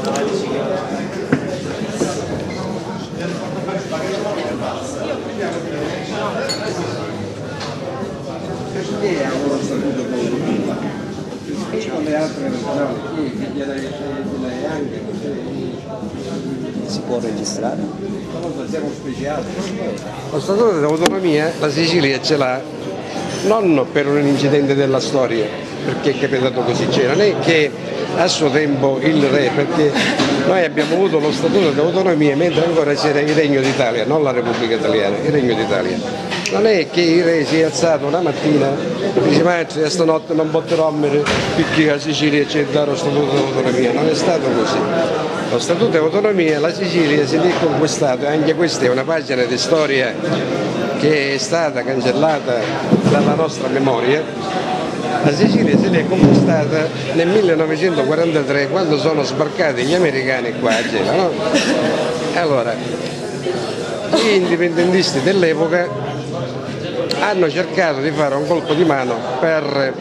Le altre Si può registrare? siamo speciali. Lo statuto d'autonomia la Sicilia ce l'ha non per un incidente della storia, perché è capitato così, non è che a suo tempo il re, perché noi abbiamo avuto lo statuto d'autonomia mentre ancora c'era il Regno d'Italia, non la Repubblica Italiana, il Regno d'Italia. Non è che il re si è alzato una mattina e dice ma stanotte non potrò dormire perché la Sicilia c'è da lo statuto d'autonomia, non è stato così. Lo statuto d'autonomia la Sicilia si è conquistato e anche questa è una pagina di storia che è stata cancellata dalla nostra memoria. La Sicilia se l'è conquistata nel 1943 quando sono sbarcati gli americani qua a Gela, no? Allora, gli indipendentisti dell'epoca hanno cercato di fare un colpo di mano per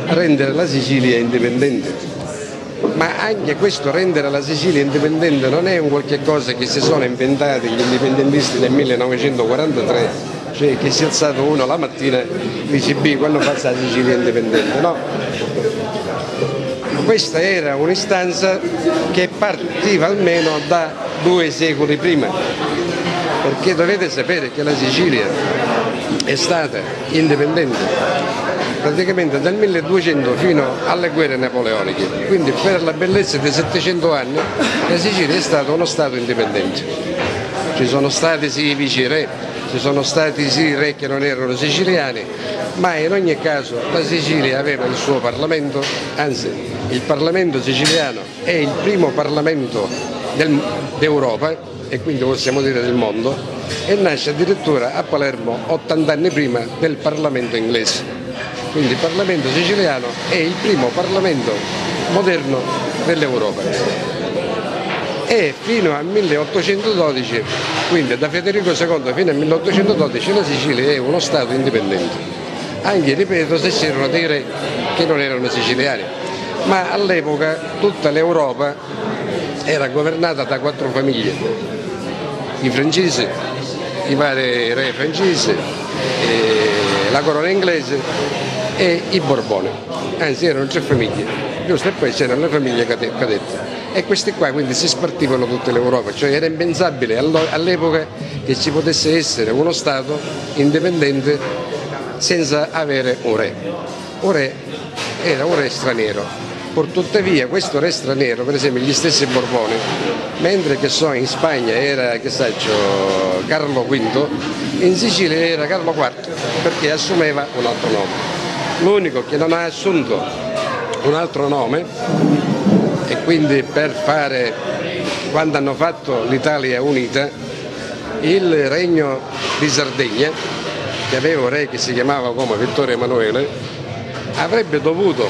rendere la Sicilia indipendente. Ma anche questo rendere la Sicilia indipendente non è un qualche cosa che si sono inventati gli indipendentisti nel 1943, cioè che si è alzato uno la mattina e dice B quando faccia la Sicilia indipendente, no. Questa era un'istanza che partiva almeno da 2 secoli prima, perché dovete sapere che la Sicilia è stata indipendente praticamente dal 1200 fino alle guerre napoleoniche, quindi per la bellezza di 700 anni la Sicilia è stata uno Stato indipendente. Ci sono stati sì i vice re, ci sono stati sì re che non erano siciliani, ma in ogni caso la Sicilia aveva il suo Parlamento, anzi il Parlamento siciliano è il primo Parlamento d'Europa e quindi possiamo dire del mondo, e nasce addirittura a Palermo 80 anni prima del Parlamento inglese. Quindi il Parlamento siciliano è il primo Parlamento moderno dell'Europa. E fino al 1812, quindi da Federico II fino al 1812, la Sicilia è uno Stato indipendente. Anche, ripeto, se c'erano dei re che non erano siciliani. Ma all'epoca tutta l'Europa era governata da 4 famiglie. I francesi, i vari re francesi, la corona inglese e i Borbone, anzi erano 3 famiglie, giusto? E poi c'erano le famiglie cadette e queste qua quindi si spartivano tutta l'Europa, cioè era impensabile all'epoca che ci potesse essere uno Stato indipendente senza avere un re. Un re era un re straniero. Purtuttavia questo re straniero, per esempio gli stessi Borboni, mentre che so in Spagna era che saccio, Carlo V, in Sicilia era Carlo IV perché assumeva un altro nome. L'unico che non ha assunto un altro nome e quindi per fare, quando hanno fatto l'Italia unita, il regno di Sardegna, che aveva un re che si chiamava come Vittorio Emanuele, avrebbe dovuto,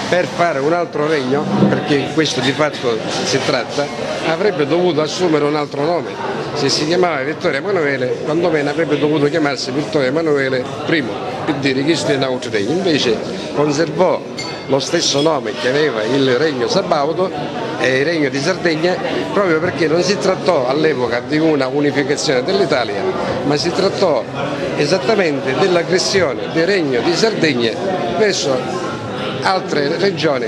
per fare un altro regno, perché questo di fatto si tratta, avrebbe dovuto assumere un altro nome. Se si chiamava Vittorio Emanuele, quando meno avrebbe dovuto chiamarsi Vittorio Emanuele I, per dire che questo è un altro regno. Invece conservò lo stesso nome che aveva il regno sabaudo e il regno di Sardegna, proprio perché non si trattò all'epoca di una unificazione dell'Italia, ma si trattò esattamente dell'aggressione del regno di Sardegna verso altre regioni,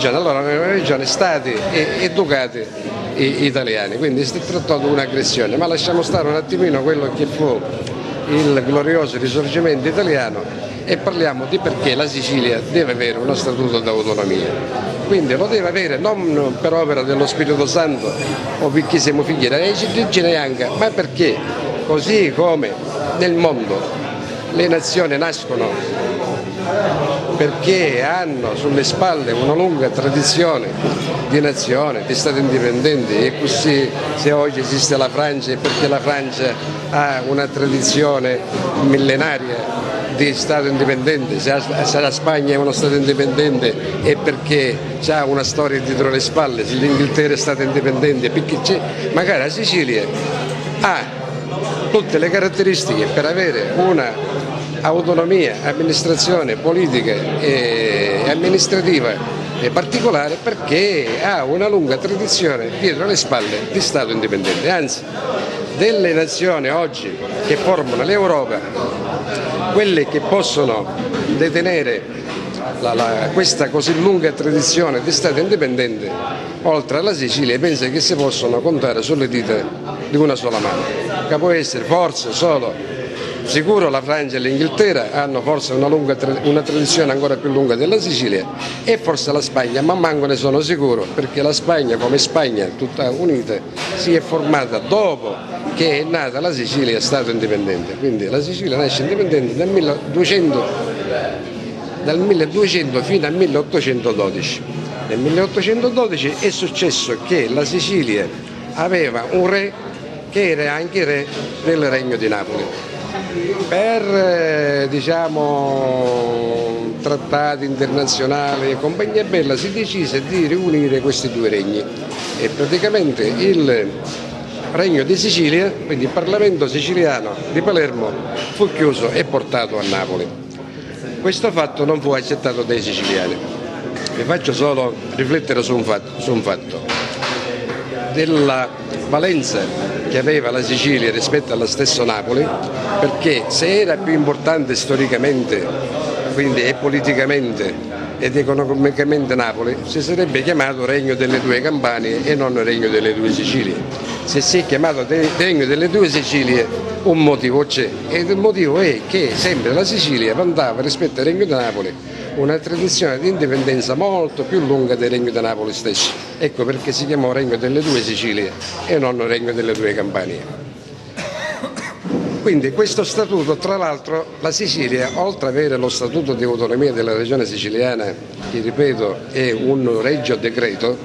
allora erano regioni, stati e ducati italiani, quindi si trattò di un'aggressione, ma lasciamo stare un attimino quello che fu il glorioso risorgimento italiano e parliamo di perché la Sicilia deve avere uno statuto d'autonomia. Quindi lo deve avere non per opera dello Spirito Santo o perché siamo figli della legge neanche, ma perché così come nel mondo le nazioni nascono perché hanno sulle spalle una lunga tradizione di nazione, di stati indipendenti, e così se oggi esiste la Francia è perché la Francia ha una tradizione millenaria di Stato indipendente, se la Spagna è uno Stato indipendente è perché ha una storia dietro le spalle, se l'Inghilterra è Stato indipendente, perché magari la Sicilia ha tutte le caratteristiche per avere una autonomia, amministrazione politica e amministrativa è particolare perché ha una lunga tradizione dietro le spalle di Stato indipendente, anzi delle nazioni oggi che formano l'Europa, quelle che possono detenere questa così lunga tradizione di Stato indipendente, oltre alla Sicilia, penso che si possono contare sulle dita di una sola mano, che può essere forse solo, sicuro la Francia e l'Inghilterra hanno forse una tradizione ancora più lunga della Sicilia, e forse la Spagna, ma manco ne sono sicuro, perché la Spagna come Spagna tutta unita si è formata dopo che è nata la Sicilia è Stato indipendente, quindi la Sicilia nasce indipendente dal 1200 fino al 1812. Nel 1812 è successo che la Sicilia aveva un re che era anche re del Regno di Napoli. Per trattati internazionali e compagnia bella si decise di riunire questi due regni e praticamente il Regno di Sicilia, quindi il Parlamento siciliano di Palermo, fu chiuso e portato a Napoli. Questo fatto non fu accettato dai siciliani. Vi faccio solo riflettere su un fatto, della valenza che aveva la Sicilia rispetto alla stessa Napoli, perché se era più importante storicamente, quindi e politicamente ed economicamente Napoli, si sarebbe chiamato Regno delle Due Campanie e non Regno delle Due Sicilie. Se si è chiamato Regno delle Due Sicilie un motivo c'è, ed il motivo è che sempre la Sicilia vantava rispetto al Regno di Napoli una tradizione di indipendenza molto più lunga del Regno di Napoli stesso. Ecco perché si chiamò Regno delle Due Sicilie e non Regno delle Due Campanie. Quindi questo statuto, tra l'altro, la Sicilia, oltre ad avere lo statuto di autonomia della regione siciliana, che ripeto è un regio decreto,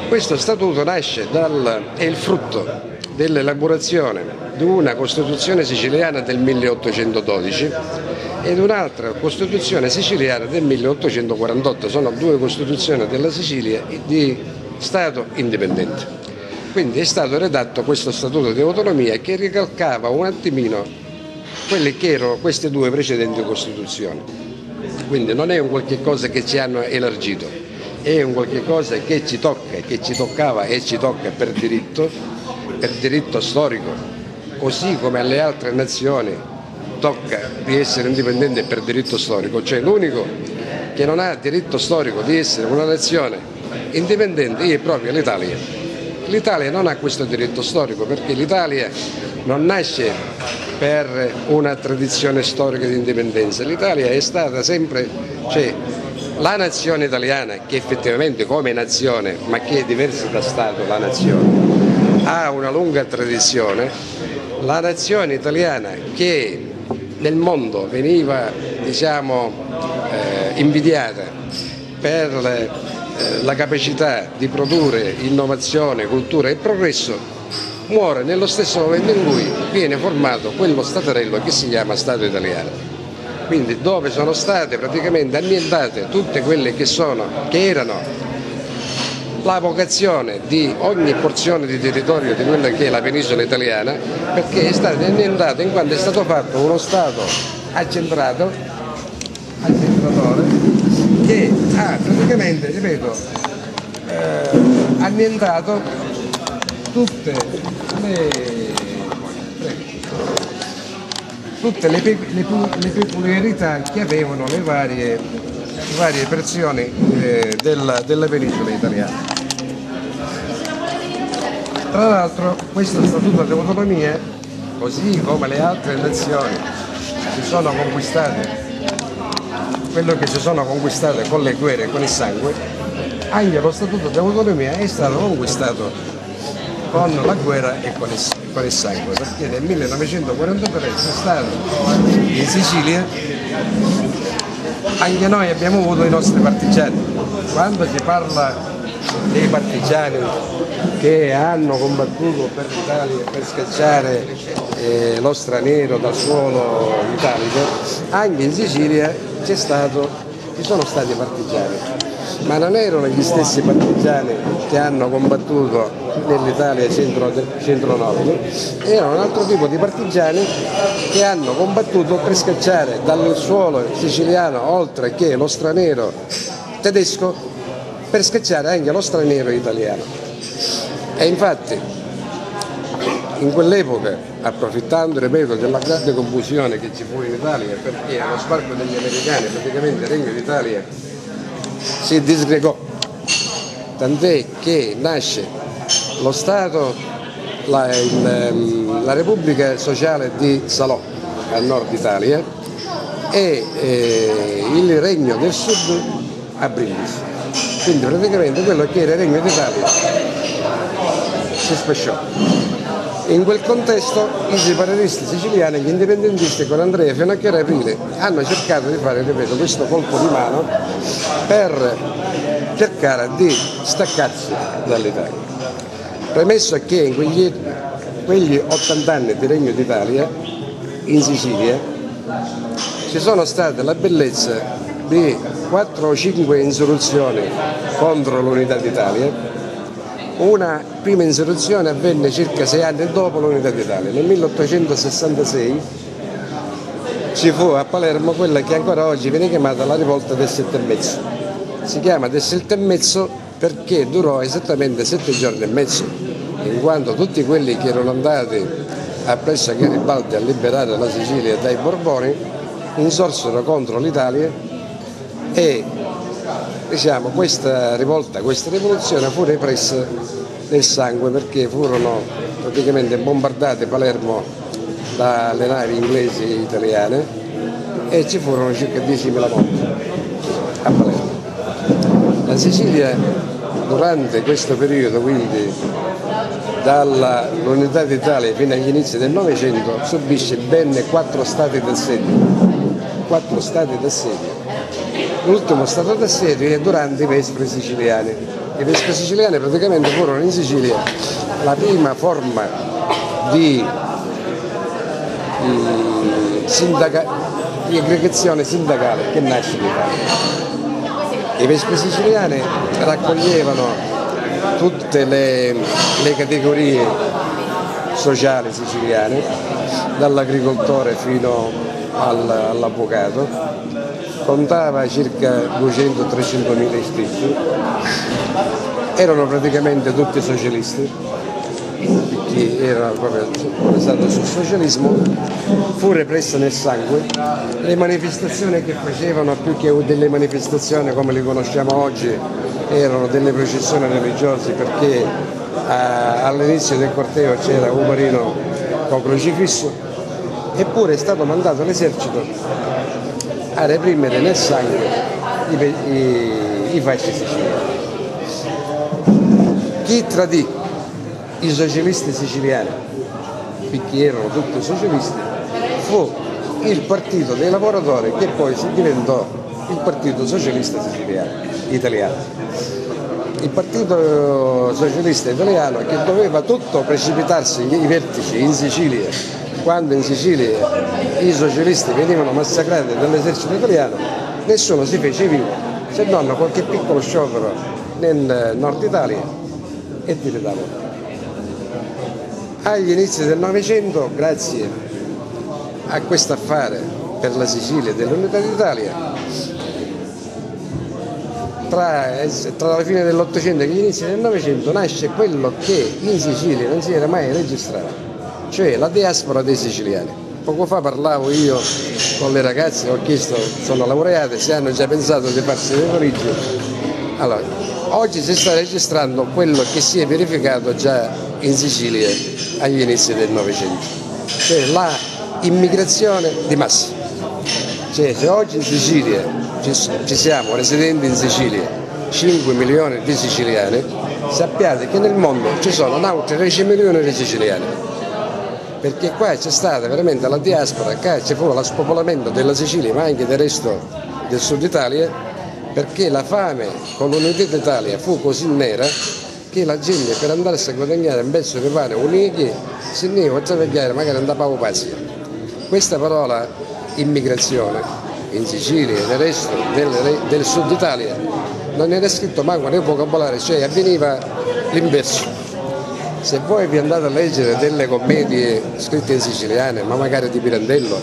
questo statuto è il frutto dell'elaborazione di una Costituzione siciliana del 1812 ed un'altra Costituzione siciliana del 1848. Sono due Costituzioni della Sicilia di Stato indipendente. Quindi è stato redatto questo Statuto di autonomia che ricalcava un attimino quelle che erano queste due precedenti Costituzioni. Quindi non è un qualche cosa che ci hanno elargito, è un qualche cosa che ci tocca, che ci toccava e ci tocca per diritto storico, così come alle altre nazioni tocca di essere indipendente per diritto storico, cioè l'unico che non ha diritto storico di essere una nazione indipendente è proprio l'Italia. L'Italia non ha questo diritto storico perché l'Italia non nasce per una tradizione storica di indipendenza, l'Italia è stata sempre, la nazione italiana che effettivamente come nazione, ma che è diversa da Stato la nazione, ha una lunga tradizione, la nazione italiana che nel mondo veniva invidiata per la capacità di produrre innovazione, cultura e progresso, muore nello stesso momento in cui viene formato quello staterello che si chiama Stato italiano. Quindi dove sono state praticamente annientate tutte quelle che erano la vocazione di ogni porzione di territorio di quella che è la penisola italiana, perché è stata annientata in quanto è stato fatto uno Stato accentratore che ha praticamente, annientato tutte le peculiarità che avevano le varie porzioni della penisola italiana. Tra l'altro questo Statuto di autonomia, così come le altre nazioni si sono conquistate, quello che si sono conquistate con le guerre e con il sangue, anche lo Statuto di autonomia è stato conquistato con la guerra e con il sangue, perché nel 1943 c'è stato in Sicilia, anche noi abbiamo avuto i nostri partigiani. Quando si parla dei partigiani che hanno combattuto per l'Italia per scacciare lo straniero dal suolo italico, anche in Sicilia ci sono stati partigiani. ma non erano gli stessi partigiani che hanno combattuto nell'Italia centro-nord, erano un altro tipo di partigiani che hanno combattuto per scacciare dal suolo siciliano, oltre che lo straniero tedesco, per scacciare anche lo straniero italiano. E infatti in quell'epoca, approfittando, ripeto, della grande confusione che ci fu in Italia, perché allo sbarco degli americani praticamente il Regno d'Italia si disgregò, tant'è che nasce lo Stato, la Repubblica Sociale di Salò al nord Italia e il Regno del Sud a Brindisi. Quindi praticamente quello che era il Regno d'Italia si spacciò. In quel contesto i separatisti siciliani, gli indipendentisti con Andrea Finocchiaro Aprile hanno cercato di fare, ripeto, questo colpo di mano per cercare di staccarsi dall'Italia. Premesso che in quegli 80 anni di Regno d'Italia in Sicilia ci sono state la bellezza di 4 o 5 insurrezioni contro l'unità d'Italia. Una prima insurrezione avvenne circa 6 anni dopo l'unità d'Italia. Nel 1866 ci fu a Palermo quella che ancora oggi viene chiamata la rivolta del 7,5. Si chiama del 7,5 perché durò esattamente 7 giorni e mezzo, in quanto tutti quelli che erano andati appresso a Garibaldi a liberare la Sicilia dai Borboni insorsero contro l'Italia e diciamo, questa rivolta, questa rivoluzione fu repressa nel sangue perché furono praticamente bombardate Palermo dalle navi inglesi e italiane e ci furono circa 10.000 morti a Palermo. La Sicilia durante questo periodo, quindi dall'unità d'Italia fino agli inizi del Novecento, subisce ben 4 stati d'assedio. 4 stati d'assedio. L'ultimo stato d'assedio è durante i Vespri siciliani. I Vespri siciliani praticamente furono in Sicilia la prima forma di aggregazione sindacale che nasce in Italia. I Vespri siciliani raccoglievano tutte le categorie sociali siciliane, dall'agricoltore fino all'avvocato, contava circa 200-300 mila iscritti, erano praticamente tutti socialisti, perché erano proprio basati sul socialismo, fu repressa nel sangue, le manifestazioni che facevano più che delle manifestazioni come le conosciamo oggi erano delle processioni religiose perché all'inizio del corteo c'era un marino con crocifisso, eppure è stato mandato l'esercito a reprimere nel sangue i fasci siciliani. Chi tradì i socialisti siciliani, perché erano tutti socialisti, fu il partito dei lavoratori che poi si diventò il partito socialista italiano. Il partito socialista italiano che doveva tutto precipitarsi i vertici in Sicilia, quando in Sicilia i socialisti venivano massacrati dall'esercito italiano, nessuno si fece vivo, se non qualche piccolo sciopero nel nord Italia e tiri da morte. Agli inizi del Novecento, grazie a questo affare per la Sicilia dell'Unità d'Italia, tra la fine dell'Ottocento e gli inizi del Novecento nasce quello che in Sicilia non si era mai registrato, cioè la diaspora dei siciliani. Poco fa parlavo io con le ragazze, ho chiesto, sono laureate, se hanno già pensato di farsi le origini. Allora, oggi si sta registrando quello che si è verificato già in Sicilia agli inizi del Novecento, cioè la immigrazione di massa. Cioè, se oggi in Sicilia ci siamo residenti in Sicilia 5 milioni di siciliani, sappiate che nel mondo ci sono altri 10 milioni di siciliani, perché qua c'è stata veramente la diaspora, qua c'è fu lo spopolamento della Sicilia ma anche del resto del sud Italia, perché la fame con l'unità d'Italia fu così nera che la gente per andarsi a guadagnare un pezzo di pane unici si ne va a travagliare, magari andava a pazzi. Questa parola immigrazione in Sicilia e nel resto del sud Italia non era scritto manco nel vocabolario, cioè avveniva l'inverso. Se voi vi andate a leggere delle commedie scritte in siciliano, ma magari di Pirandello,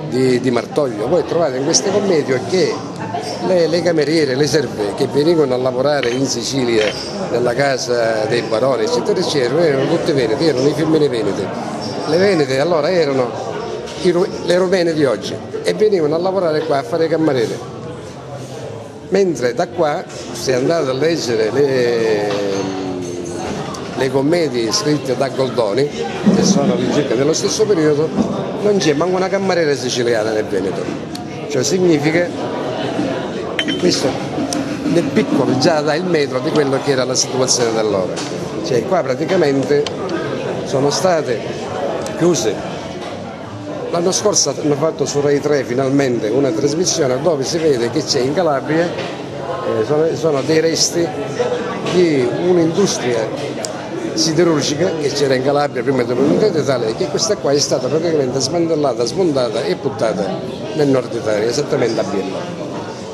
di Martoglio, voi trovate in queste commedie che le cameriere, le serve che venivano a lavorare in Sicilia nella casa dei baroni eccetera eccetera erano tutte venete, erano i femmine venete. Le venete allora erano le rumene di oggi e venivano a lavorare qua a fare cameriere, mentre da qua, se andate a leggere le commedie scritte da Goldoni, che sono all'incirca dello stesso periodo, non c'è manco una cameriera siciliana nel Veneto, cioè significa questo nel piccolo già dà il metro di quello che era la situazione dell'ora. Cioè qua praticamente sono state chiuse. L'anno scorso hanno fatto su Rai 3 finalmente una trasmissione dove si vede che c'è in Calabria, sono dei resti di un'industria siderurgica che c'era in Calabria prima dell'unità d'Italia, che questa qua è stata praticamente smantellata, smontata e buttata nel nord Italia, esattamente a Biella.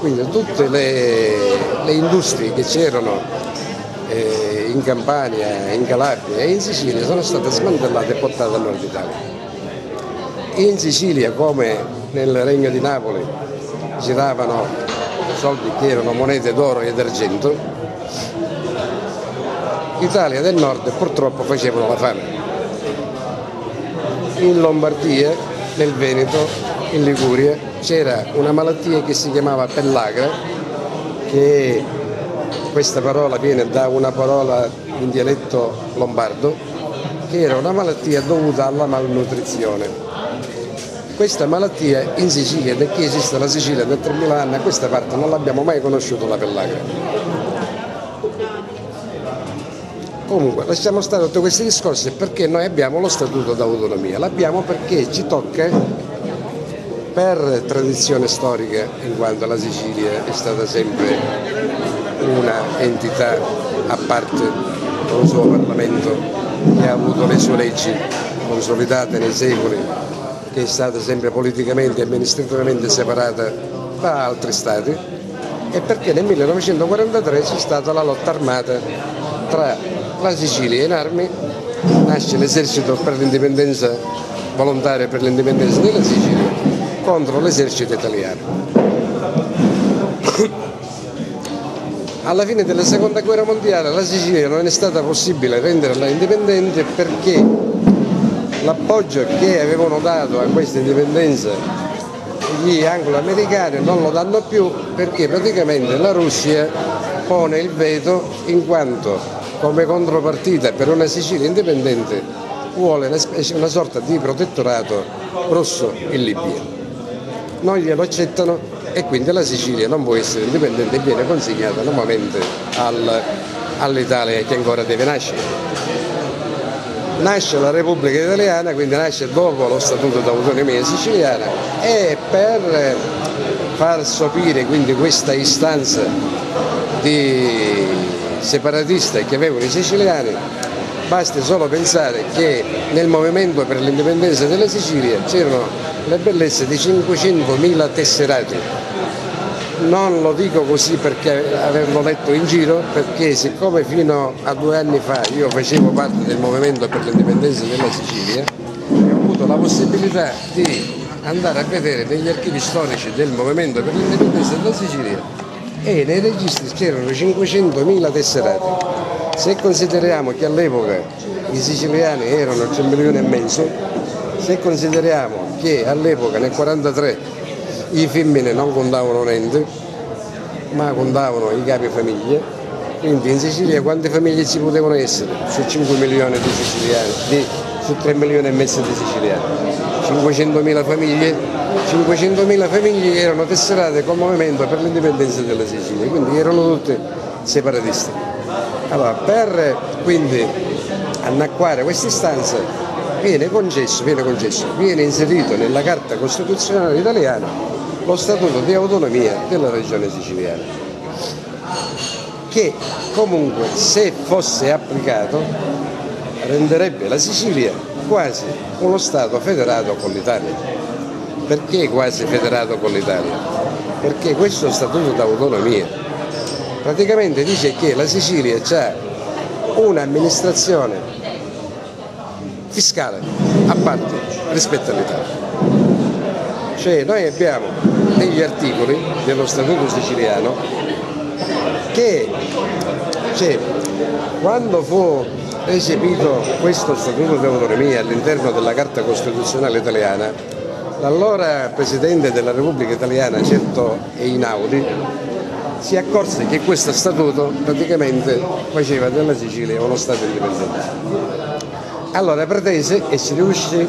Quindi tutte le industrie che c'erano in Campania, in Calabria e in Sicilia sono state smantellate e portate al nord Italia. In Sicilia, come nel Regno di Napoli, giravano soldi che erano monete d'oro e d'argento, l'Italia del nord purtroppo facevano la fame. In Lombardia, nel Veneto, in Liguria c'era una malattia che si chiamava pellagra, che questa parola viene da una parola in dialetto lombardo, che era una malattia dovuta alla malnutrizione. Questa malattia in Sicilia, da che esiste la Sicilia da 3000 anni, a questa parte non l'abbiamo mai conosciuto la pellagra. Comunque lasciamo stare tutti questi discorsi perché noi abbiamo lo statuto d'autonomia, l'abbiamo perché ci tocca per tradizione storica, in quanto la Sicilia è stata sempre una entità a parte con il suo Parlamento, che ha avuto le sue leggi consolidate nei secoli, che è stata sempre politicamente e amministrativamente separata da altri stati, e perché nel 1943 c'è stata la lotta armata tra la Sicilia in armi, nasce l'esercito per l'indipendenza volontario per l'indipendenza della Sicilia contro l'esercito italiano. Alla fine della seconda guerra mondiale la Sicilia non è stata possibile renderla indipendente perché l'appoggio che avevano dato a questa indipendenza gli anglo-americani non lo danno più, perché praticamente la Russia pone il veto in quanto come contropartita per una Sicilia indipendente vuole una sorta di protettorato russo in Libia. Non glielo accettano e quindi la Sicilia non può essere indipendente e viene consegnata nuovamente all'Italia, che ancora deve nascere. Nasce la Repubblica Italiana, quindi nasce dopo lo Statuto d'autonomia siciliana, e per far sopire quindi questa istanza di separatista che avevano i siciliani, basta solo pensare che nel movimento per l'indipendenza della Sicilia c'erano le bellezze di 500.000 tesserati. Non lo dico così perché avevo letto in giro, perché siccome fino a 2 anni fa io facevo parte del movimento per l'indipendenza della Sicilia e ho avuto la possibilità di andare a vedere negli archivi storici del movimento per l'indipendenza della Sicilia, e nei registri c'erano 500.000 tesserati. Se consideriamo che all'epoca i siciliani erano 3 milioni e mezzo, se consideriamo che all'epoca nel 1943 i femmine non contavano niente, ma contavano i capi famiglie, quindi in Sicilia quante famiglie ci potevano essere su 5 milioni di siciliani, su 3 milioni e mezzo di siciliani? 500.000 famiglie, 500.000 famiglie erano tesserate col movimento per l'indipendenza della Sicilia, quindi erano tutte separatiste. Allora, per quindi annacquare questa istanza viene inserito nella Carta Costituzionale italiana lo Statuto di autonomia della Regione siciliana, che comunque, se fosse applicato, renderebbe la Sicilia quasi uno Stato federato con l'Italia. Perché quasi federato con l'Italia? Perché questo Statuto d'autonomia praticamente dice che la Sicilia ha un'amministrazione fiscale a parte rispetto all'Italia. Cioè noi abbiamo degli articoli dello Statuto siciliano che, cioè, quando fu recepito questo Statuto di autonomia all'interno della Carta Costituzionale italiana, l'allora Presidente della Repubblica Italiana, Certo Einaudi, si accorse che questo Statuto praticamente faceva della Sicilia uno Stato indipendente. Allora pretese e si riuscì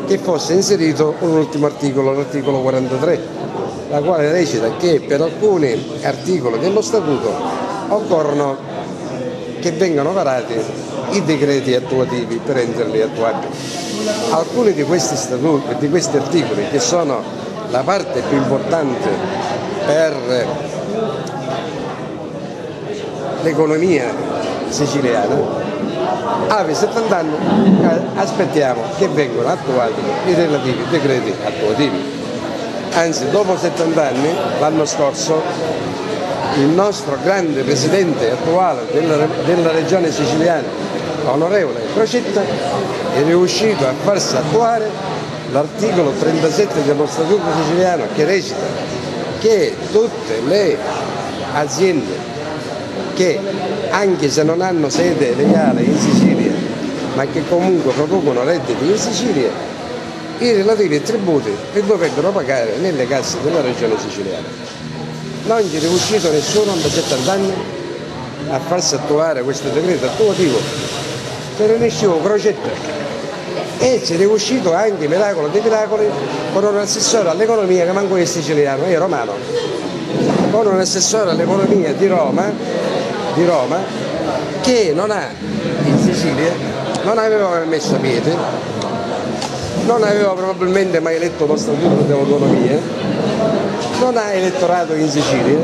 che fosse inserito un ultimo articolo, l'articolo 43, la quale recita che per alcuni articoli dello Statuto occorrono che vengano varati i decreti attuativi per renderli attuabili. Alcuni di questi statuti, di questi articoli, che sono la parte più importante per l'economia siciliana, aveva 70 anni, aspettiamo che vengano attuati i relativi decreti attuativi. Anzi, dopo 70 anni, l'anno scorso, il nostro grande presidente attuale della regione siciliana, onorevole Crocetta, è riuscito a farsi attuare l'articolo 37 dello Statuto siciliano, che recita che tutte le aziende che, anche se non hanno sede legale in Sicilia, ma che comunque producono redditi in Sicilia, i relativi tributi li dovrebbero pagare nelle casse della regione siciliana. Non ci è riuscito nessuno da 70 anni a farsi attuare questo decreto attuativo, se ne riuscivo Crocetta, e ci è riuscito anche, miracolo dei miracoli, con un assessore all'economia che manco è siciliano, è romano, con un assessore all'economia di Roma che non ha in Sicilia, non aveva mai messo piede, non aveva probabilmente mai letto lo Statuto di autonomia, non ha elettorato in Sicilia,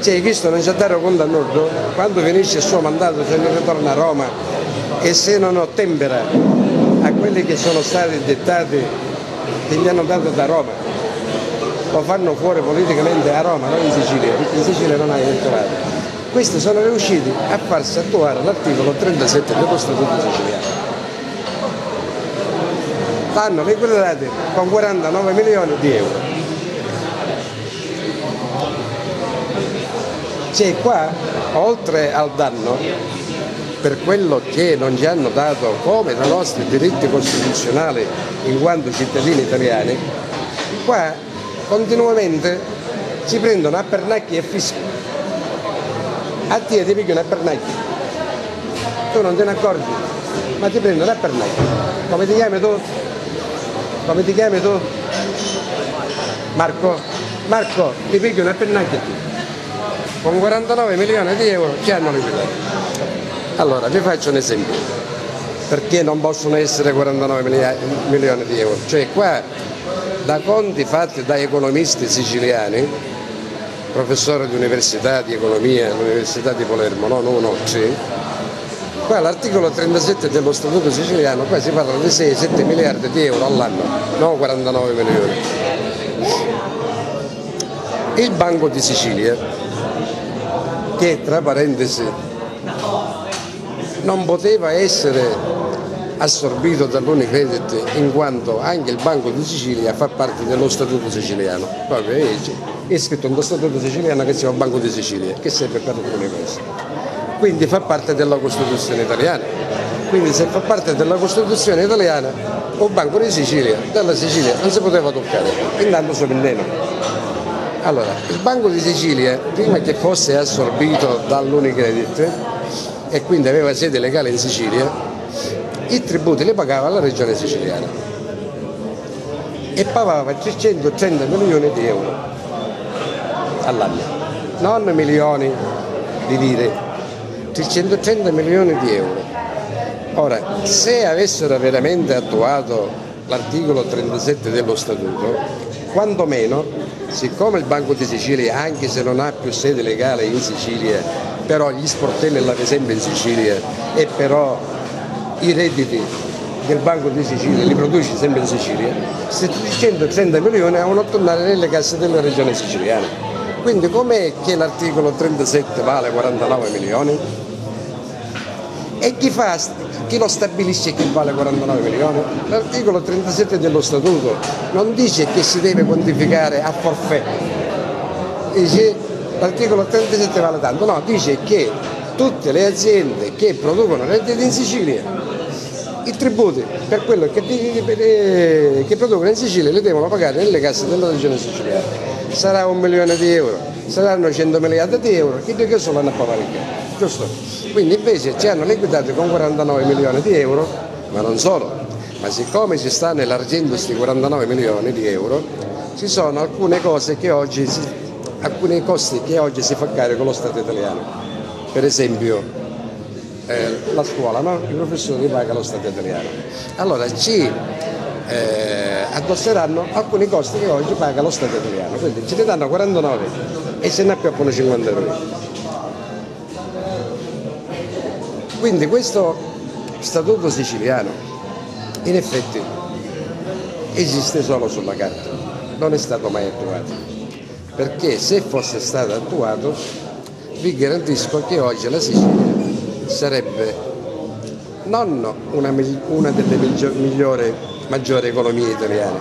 cioè questo non ci ha dato conto a Nord, quando finisce il suo mandato se ne ritorna a Roma e se non ottempera a quelli che sono stati dettati che gli hanno dato da Roma, lo fanno fuori politicamente a Roma, non in Sicilia, perché in Sicilia non ha elettorato. Questi sono riusciti a farsi attuare l'articolo 37 dello Statuto siciliano. L'hanno liquidati con 49 milioni di euro. Cioè qua, oltre al danno, per quello che non ci hanno dato come dai nostri diritti costituzionali in quanto cittadini italiani, qua continuamente si prendono a pernacchi e fischi. A te ti picchiano a pernacchi, tu non te ne accorgi, ma ti prendono a pernacchi. Come ti chiami tu? Come ti chiami tu? Marco? Marco, ti picchiano a pernacchi a te. Con 49 milioni di euro ci hanno liquidato. Allora, vi faccio un esempio, perché non possono essere 49 milioni di euro. Cioè qua, da conti fatti da economisti siciliani, professore di università di economia all'Università di Palermo, non uno, sì. Qua l'articolo 37 dello Statuto siciliano, qua si parla di 6-7 miliardi di euro all'anno, non 49 milioni. Il Banco di Sicilia, che tra parentesi non poteva essere assorbito dall'Unicredit in quanto anche il Banco di Sicilia fa parte dello Statuto siciliano, proprio è scritto nello Statuto siciliano che si chiama Banco di Sicilia, che serve per alcune cose, quindi fa parte della Costituzione italiana. Quindi se fa parte della Costituzione italiana, il Banco di Sicilia, della Sicilia non si poteva toccare, intanto sono in nero. Allora, il Banco di Sicilia, prima che fosse assorbito dall'Unicredit e quindi aveva sede legale in Sicilia, i tributi li pagava la regione siciliana e pagava 330 milioni di euro all'anno, non milioni di lire, 330 milioni di euro. Ora, se avessero veramente attuato l'articolo 37 dello Statuto, quantomeno, siccome il Banco di Sicilia, anche se non ha più sede legale in Sicilia, però gli sportelli l'aveva sempre in Sicilia e però i redditi del Banco di Sicilia li produce sempre in Sicilia, 730 milioni devono tornare nelle casse della regione siciliana. Quindi com'è che l'articolo 37 vale 49 milioni? E chi lo stabilisce che vale 49 milioni? L'articolo 37 dello Statuto non dice che si deve quantificare a forfait, dice l'articolo 37 vale tanto, no, dice che tutte le aziende che producono redditi in Sicilia, i tributi per quello che producono in Sicilia li devono pagare nelle casse della regione siciliana. Sarà 1 milione di euro, saranno 100 miliardi di euro, che solo hanno a pagare, giusto? Quindi invece ci hanno liquidato con 49 milioni di euro, ma non solo, ma siccome si sta elargendo questi 49 milioni di euro, ci sono alcune cose che oggi alcuni costi che oggi si fa carico lo Stato italiano. Per esempio la scuola, no? I professori pagano lo Stato italiano. Allora ci addosseranno alcuni costi che oggi paga lo Stato italiano, quindi ce ne danno 49 e se ne appioppano 50 euro. Quindi questo statuto siciliano in effetti esiste solo sulla carta, non è stato mai attuato, perché se fosse stato attuato vi garantisco che oggi la Sicilia sarebbe non una delle maggiori economie italiane,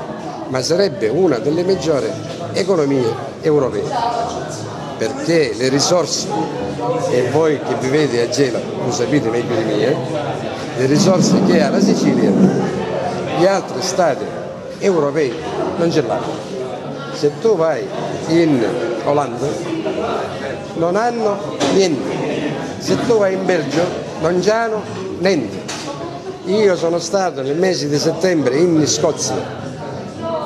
ma sarebbe una delle maggiori economie europee, perché le risorse, e voi che vivete a Gela lo sapete meglio di me, le risorse che ha la Sicilia gli altri stati europei non ce l'hanno. Se tu vai in Olanda non hanno niente, se tu vai in Belgio non hanno niente. Io sono stato nel mese di settembre in Scozia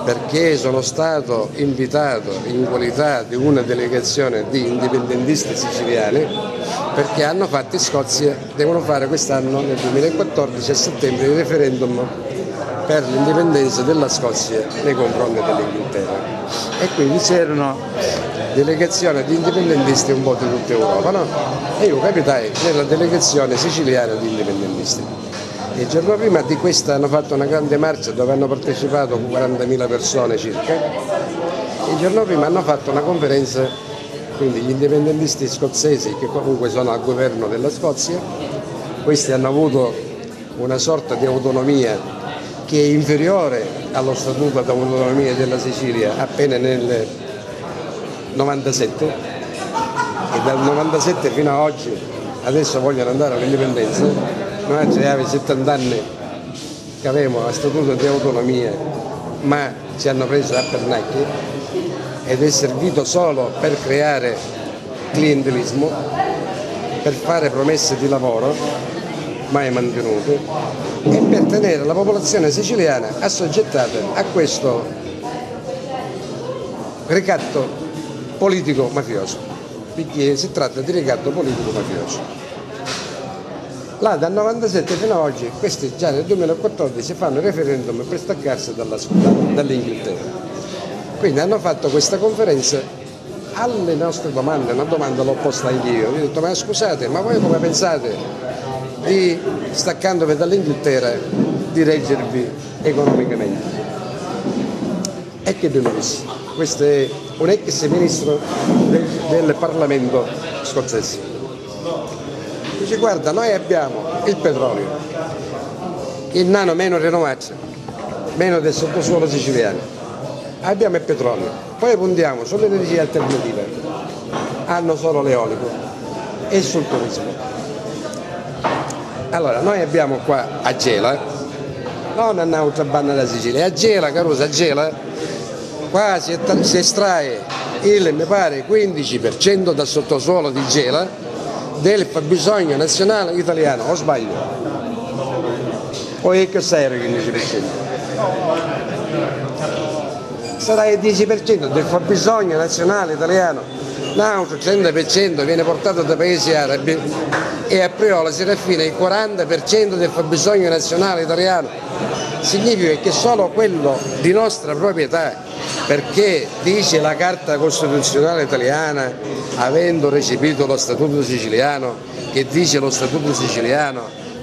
perché sono stato invitato in qualità di una delegazione di indipendentisti siciliani, perché hanno fatto in Scozia, devono fare quest'anno nel 2014 a settembre il referendum per l'indipendenza della Scozia nei confronti dell'Inghilterra, e quindi c'erano delegazioni di indipendentisti un po' di tutta Europa, no? E io capitai nella delegazione siciliana di indipendentisti. Il giorno prima di questa hanno fatto una grande marcia dove hanno partecipato 40.000 persone circa. Il giorno prima hanno fatto una conferenza, quindi gli indipendentisti scozzesi che comunque sono al governo della Scozia, questi hanno avuto una sorta di autonomia che è inferiore allo statuto di autonomia della Sicilia appena nel 97, e dal 97 fino a oggi adesso vogliono andare all'indipendenza. Noi avevamo 70 anni che avevamo lo statuto di autonomia, ma ci hanno preso a pernacchi ed è servito solo per creare clientelismo, per fare promesse di lavoro mai mantenute e per tenere la popolazione siciliana assoggettata a questo ricatto politico-mafioso, perché si tratta di ricatto politico-mafioso. Là dal 97 fino ad oggi, questi già nel 2014 fanno il referendum per staccarsi dall'Inghilterra. Quindi hanno fatto questa conferenza alle nostre domande, una domanda l'ho posta anch'io, ho detto ma scusate, ma voi come pensate di, staccandovi dall'Inghilterra, di reggervi economicamente? E che abbiamo visto? Questo è un ex ministro del Parlamento scozzese. Dice guarda, noi abbiamo il petrolio, il nano meno rinnovato, meno del sottosuolo siciliano, abbiamo il petrolio, poi puntiamo sulle energie alternative, hanno solo l'eolico e sul turismo. Allora noi abbiamo qua a Gela, non a un'altra banda della Sicilia, a Gela, Caruso, a Gela, qua si estrae il, mi pare, 15% dal sottosuolo di Gela, del fabbisogno nazionale italiano, o sbaglio? O è che sei il 15%? Sarà il 10% del fabbisogno nazionale italiano, l'altro 100% viene portato da paesi arabi e a Priola si raffina il 40% del fabbisogno nazionale italiano. Significa che solo quello di nostra proprietà, perché dice la Carta Costituzionale italiana, avendo recepito lo Statuto siciliano, che dice lo Statuto siciliano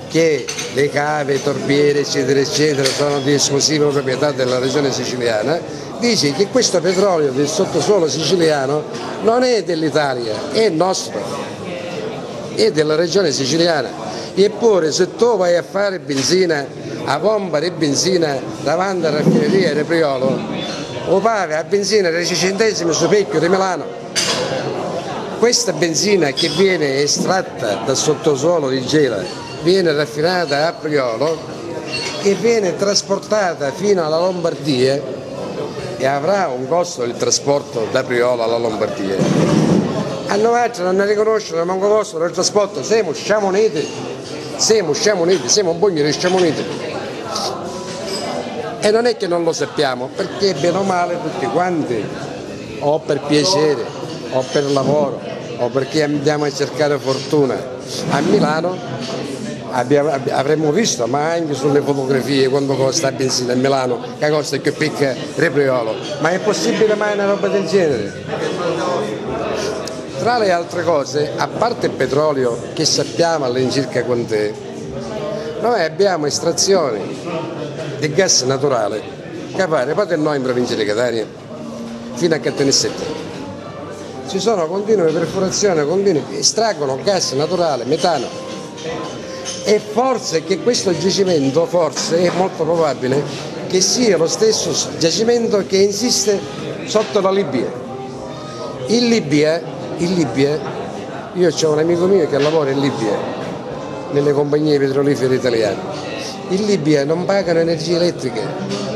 che le cave, torbiere, eccetera, eccetera, sono di esclusiva proprietà della regione siciliana, dice che questo petrolio del sottosuolo siciliano non è dell'Italia, è nostro, è della regione siciliana. Eppure se tu vai a fare benzina, a pompa di benzina davanti alla raffineria di Priolo, o paga a benzina 10 centesimi su Pecchio di Milano. Questa benzina che viene estratta dal sottosuolo di Gela viene raffinata a Priolo e viene trasportata fino alla Lombardia e avrà un costo il trasporto da Priolo alla Lombardia. A noi non ne riconoscono manco costo del trasporto, siamo sciamoniti, siamo un pugno di sciamoniti. E non è che non lo sappiamo, perché bene o male tutti quanti, o per piacere, o per lavoro, o perché andiamo a cercare fortuna a Milano, avremmo visto, ma anche sulle fotografie, quando costa la benzina a Milano, che costa più picca Priolo. Ma è possibile mai una roba del genere? Tra le altre cose, a parte il petrolio, che sappiamo all'incirca quant'è, noi abbiamo estrazioni di gas naturale che pare da noi in provincia di Catania fino a Catanissette. Ci sono continue perforazioni, continue che estraggono gas naturale, metano. E forse che questo giacimento, forse è molto probabile che sia lo stesso giacimento che insiste sotto la Libia. In Libia, io ho un amico mio che lavora in Libia, nelle compagnie petrolifere italiane. In Libia non pagano energia elettrica,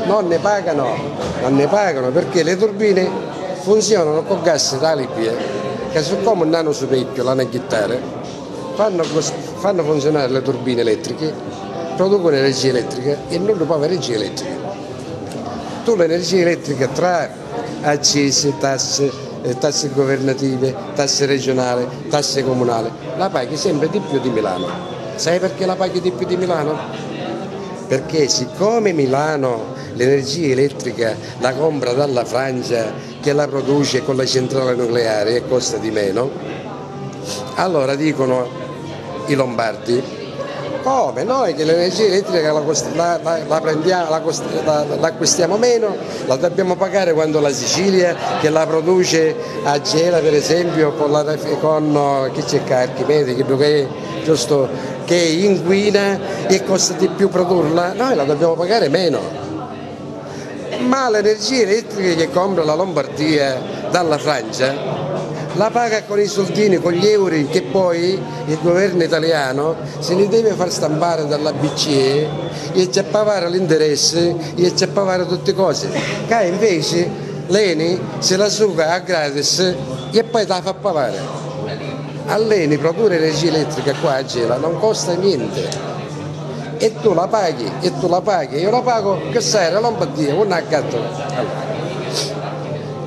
non ne pagano perché le turbine funzionano con gas da Libia, che siccome non hanno su Pecchio, l'hanno chittare, fanno funzionare le turbine elettriche, producono energia elettrica e non può avere energia elettrica. Tu l'energia elettrica tra accise, tasse governative, tasse regionali, tasse comunali, la paghi sempre di più di Milano. Sai perché la paghi di più di Milano? Perché siccome Milano l'energia elettrica la compra dalla Francia che la produce con la centrale nucleare e costa di meno, allora dicono i lombardi, come noi che l'energia elettrica la acquistiamo meno, la dobbiamo pagare quando la Sicilia che la produce a Gela per esempio con chi c'è Archimede, che giusto, che inquina e costa di più produrla, noi la dobbiamo pagare meno. Ma l'energia elettrica che compra la Lombardia dalla Francia la paga con i soldini, con gli euro che poi il governo italiano se li deve far stampare dalla BCE e ci pagare l'interesse e ci pagare tutte cose, che invece l'ENI se la suga a gratis e poi la fa pagare. All'ENI produrre energia elettrica qua a Gela non costa niente e tu la paghi, io la pago, che sai, la Lombardia, un accatto.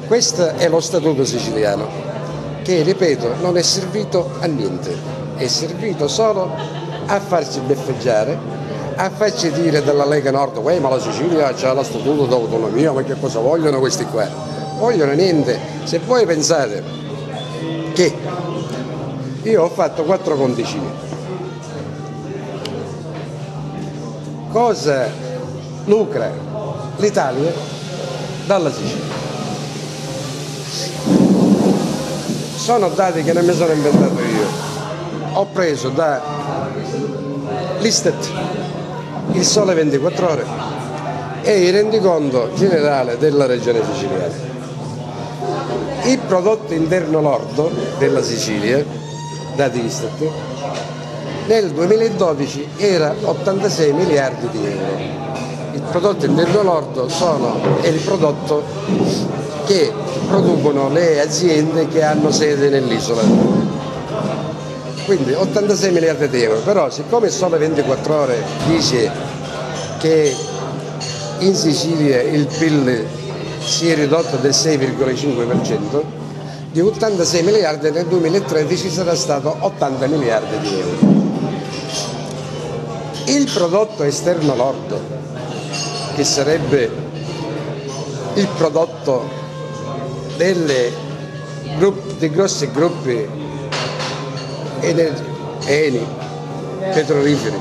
Questo è lo statuto siciliano, che ripeto non è servito a niente, è servito solo a farci beffeggiare, a farci dire dalla Lega Nord, ma la Sicilia c'ha lo statuto d'autonomia, ma che cosa vogliono questi qua? Vogliono niente. Se voi pensate che io ho fatto 4 conticini, cosa lucra l'Italia dalla Sicilia? Sono dati che non mi sono inventato io, ho preso da l'Istat, il Sole 24 Ore e il rendiconto generale della regione siciliana. Il prodotto interno lordo della Sicilia, dati Istat, nel 2012 era 86 miliardi di euro. Il prodotto interno lordo è il prodotto che producono le aziende che hanno sede nell'isola. Quindi 86 miliardi di euro, però siccome Sole 24 Ore dice che in Sicilia il PIL si è ridotto del 6,5%, di 86 miliardi nel 2013 sarà stato 80 miliardi di euro. Il prodotto esterno lordo, che sarebbe il prodotto dei grossi gruppi Eni, petroliferi,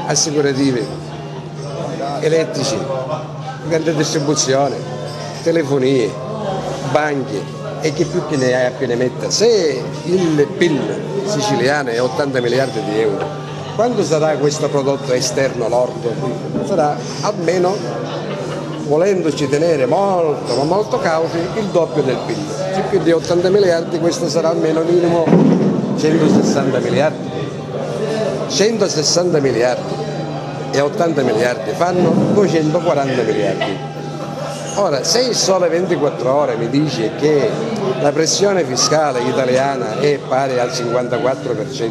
assicurativi, elettrici, grande distribuzione, telefonie, banche e che più che ne hai appena metta. Se il PIL siciliano è 80 miliardi di euro, quando sarà questo prodotto esterno lordo? Sarà almeno, volendoci tenere molto ma molto cauti, il doppio del PIL. Se più di 80 miliardi questo sarà almeno minimo 160 miliardi. 160 miliardi e 80 miliardi fanno 240 miliardi. Ora, se il Sole 24 Ore mi dice che la pressione fiscale italiana è pari al 54%,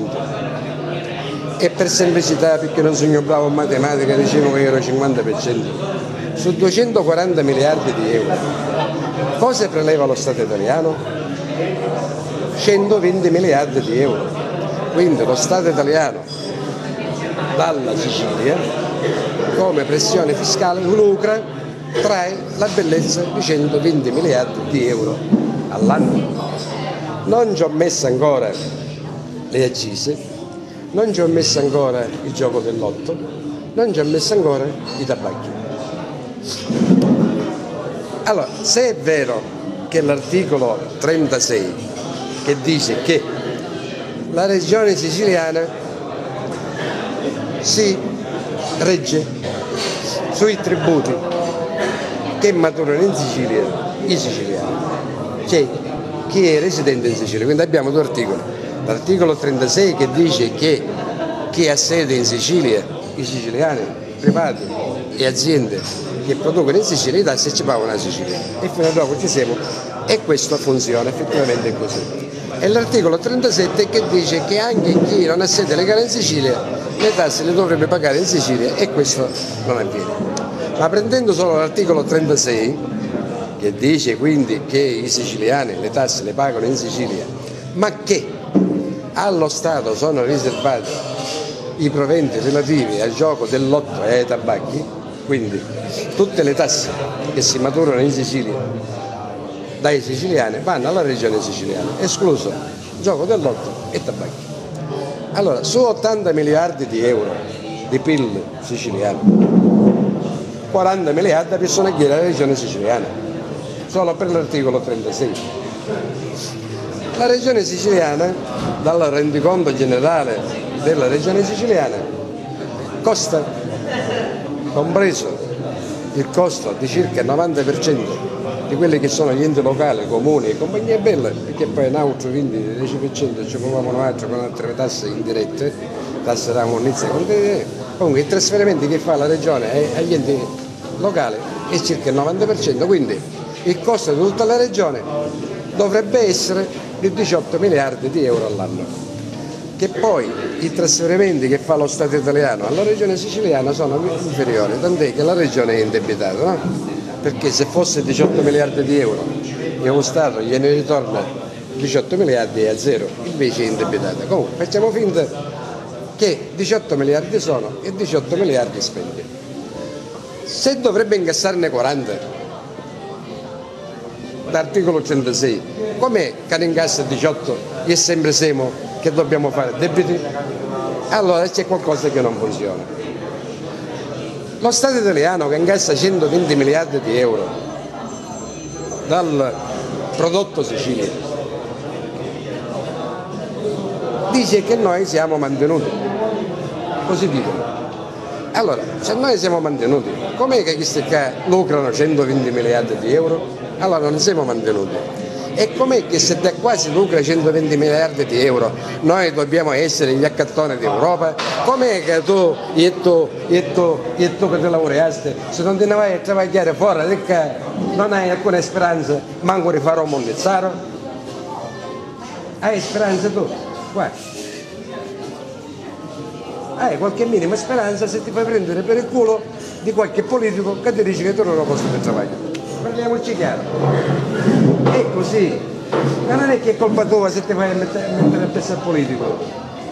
e per semplicità, perché non sono bravo in matematica, dicevo che ero 50%, su 240 miliardi di euro, cosa preleva lo Stato italiano? 120 miliardi di euro. Quindi lo Stato italiano dalla Sicilia, come pressione fiscale, lucra, trae la bellezza di 120 miliardi di euro all'anno. Non ci ho messo ancora le accise, non ci ho messo ancora il gioco del lotto, non ci ho messo ancora i tabacchi. Allora, se è vero che l'articolo 36 che dice che la regione siciliana si regge sui tributi che maturano in Sicilia i siciliani, cioè chi è residente in Sicilia. Quindi abbiamo due articoli: l'articolo 36 che dice che chi ha sede in Sicilia, i siciliani, privati e aziende che producono in Sicilia, i tassi ci pagano a Sicilia, e fino a dopo ci siamo, e questo funziona effettivamente così. E l'articolo 37 che dice che anche chi non ha sede legale in Sicilia le tasse le dovrebbe pagare in Sicilia, e questo non avviene. Ma prendendo solo l'articolo 36, che dice quindi che i siciliani le tasse le pagano in Sicilia, ma che allo Stato sono riservati i proventi relativi al gioco del lotto e ai tabacchi, quindi tutte le tasse che si maturano in Sicilia dai siciliani vanno alla regione siciliana, escluso gioco del lotto e tabacchi. Allora, su 80 miliardi di euro di PIL siciliano, 40 miliardi possono chiedere alla regione siciliana, solo per l'articolo 36. La regione siciliana, dal rendiconto generale della regione siciliana, costa, compreso il costo di circa il 90% di quelli che sono gli enti locali, comuni e compagnie belle, perché poi un altro 20 del 10% ci muovono un altro con altre tasse indirette, tasse da monnezza e contenere. Comunque i trasferimenti che fa la regione agli enti locali è circa il 90%, quindi il costo di tutta la regione dovrebbe essere di 18 miliardi di euro all'anno, che poi i trasferimenti che fa lo Stato italiano alla regione siciliana sono inferiori, tant'è che la regione è indebitata, no? Perché se fosse 18 miliardi di euro e lo Stato gliene ritorna 18 miliardi è a zero, invece è indebitata. Comunque facciamo finta che 18 miliardi sono e 18 miliardi spende. Se dovrebbe incassarne 40 d'articolo 106, com'è che ne incassa 18 e sempre siamo che dobbiamo fare debiti? Allora c'è qualcosa che non funziona. Lo Stato italiano, che incassa 120 miliardi di euro dal prodotto Sicilia, dice che noi siamo mantenuti, così dicono. Allora, se noi siamo mantenuti, com'è che questi qua lucrano 120 miliardi di euro? Allora non siamo mantenuti. E com'è che se da qua si lucra 120 miliardi di euro noi dobbiamo essere gli accattoni d'Europa? Com'è che tu che ti laureaste, se non te ne vai a lavorare fuori, perché non hai alcuna speranza manco di fare un mondizzaro? Hai speranza tu? Guarda. Hai qualche minima speranza se ti fai prendere per il culo di qualche politico che ti dice che tu non lo posto di lavoro. Parliamoci chiaro. È così. Ma non è che è colpa tua se ti fai mettere a testa al politico.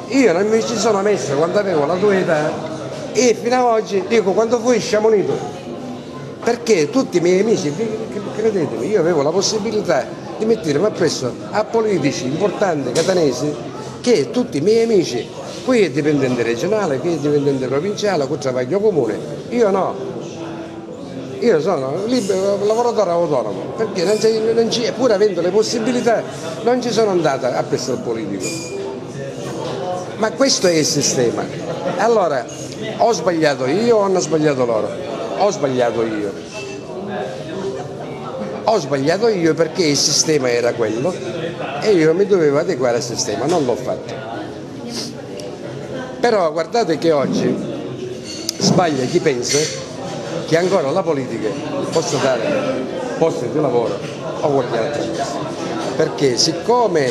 Io non mi ci sono messo quando avevo la tua età e fino ad oggi dico quando fui sciamonito. Perché tutti i miei amici, credetemi, io avevo la possibilità di mettermi appresso a politici importanti catanesi che tutti i miei amici, qui è dipendente regionale, qui è dipendente provinciale, qui travaglio comune, io no. io sono libero, lavoratore autonomo, perché pur avendo le possibilità non ci sono andata a questo politico. Ma questo è il sistema. Allora, ho sbagliato io o hanno sbagliato loro? Ho sbagliato io. Ho sbagliato io perché il sistema era quello e io mi dovevo adeguare al sistema, non l'ho fatto. Però guardate che oggi sbaglia chi pensa che ancora la politica possa dare posti di lavoro o qualche altra cosa. Perché siccome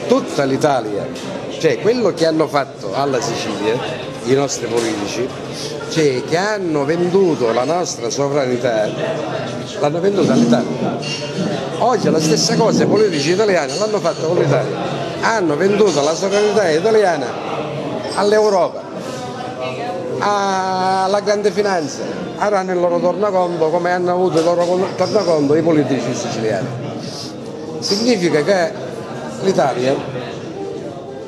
tutta l'Italia, cioè quello che hanno fatto alla Sicilia, i nostri politici, cioè che hanno venduto la nostra sovranità, l'hanno venduta all'Italia. Oggi la stessa cosa i politici italiani l'hanno fatto con l'Italia, hanno venduto la sovranità italiana all'Europa, alla grande finanza, avranno il loro tornaconto come hanno avuto il loro tornaconto i politici siciliani. Significa che l'Italia,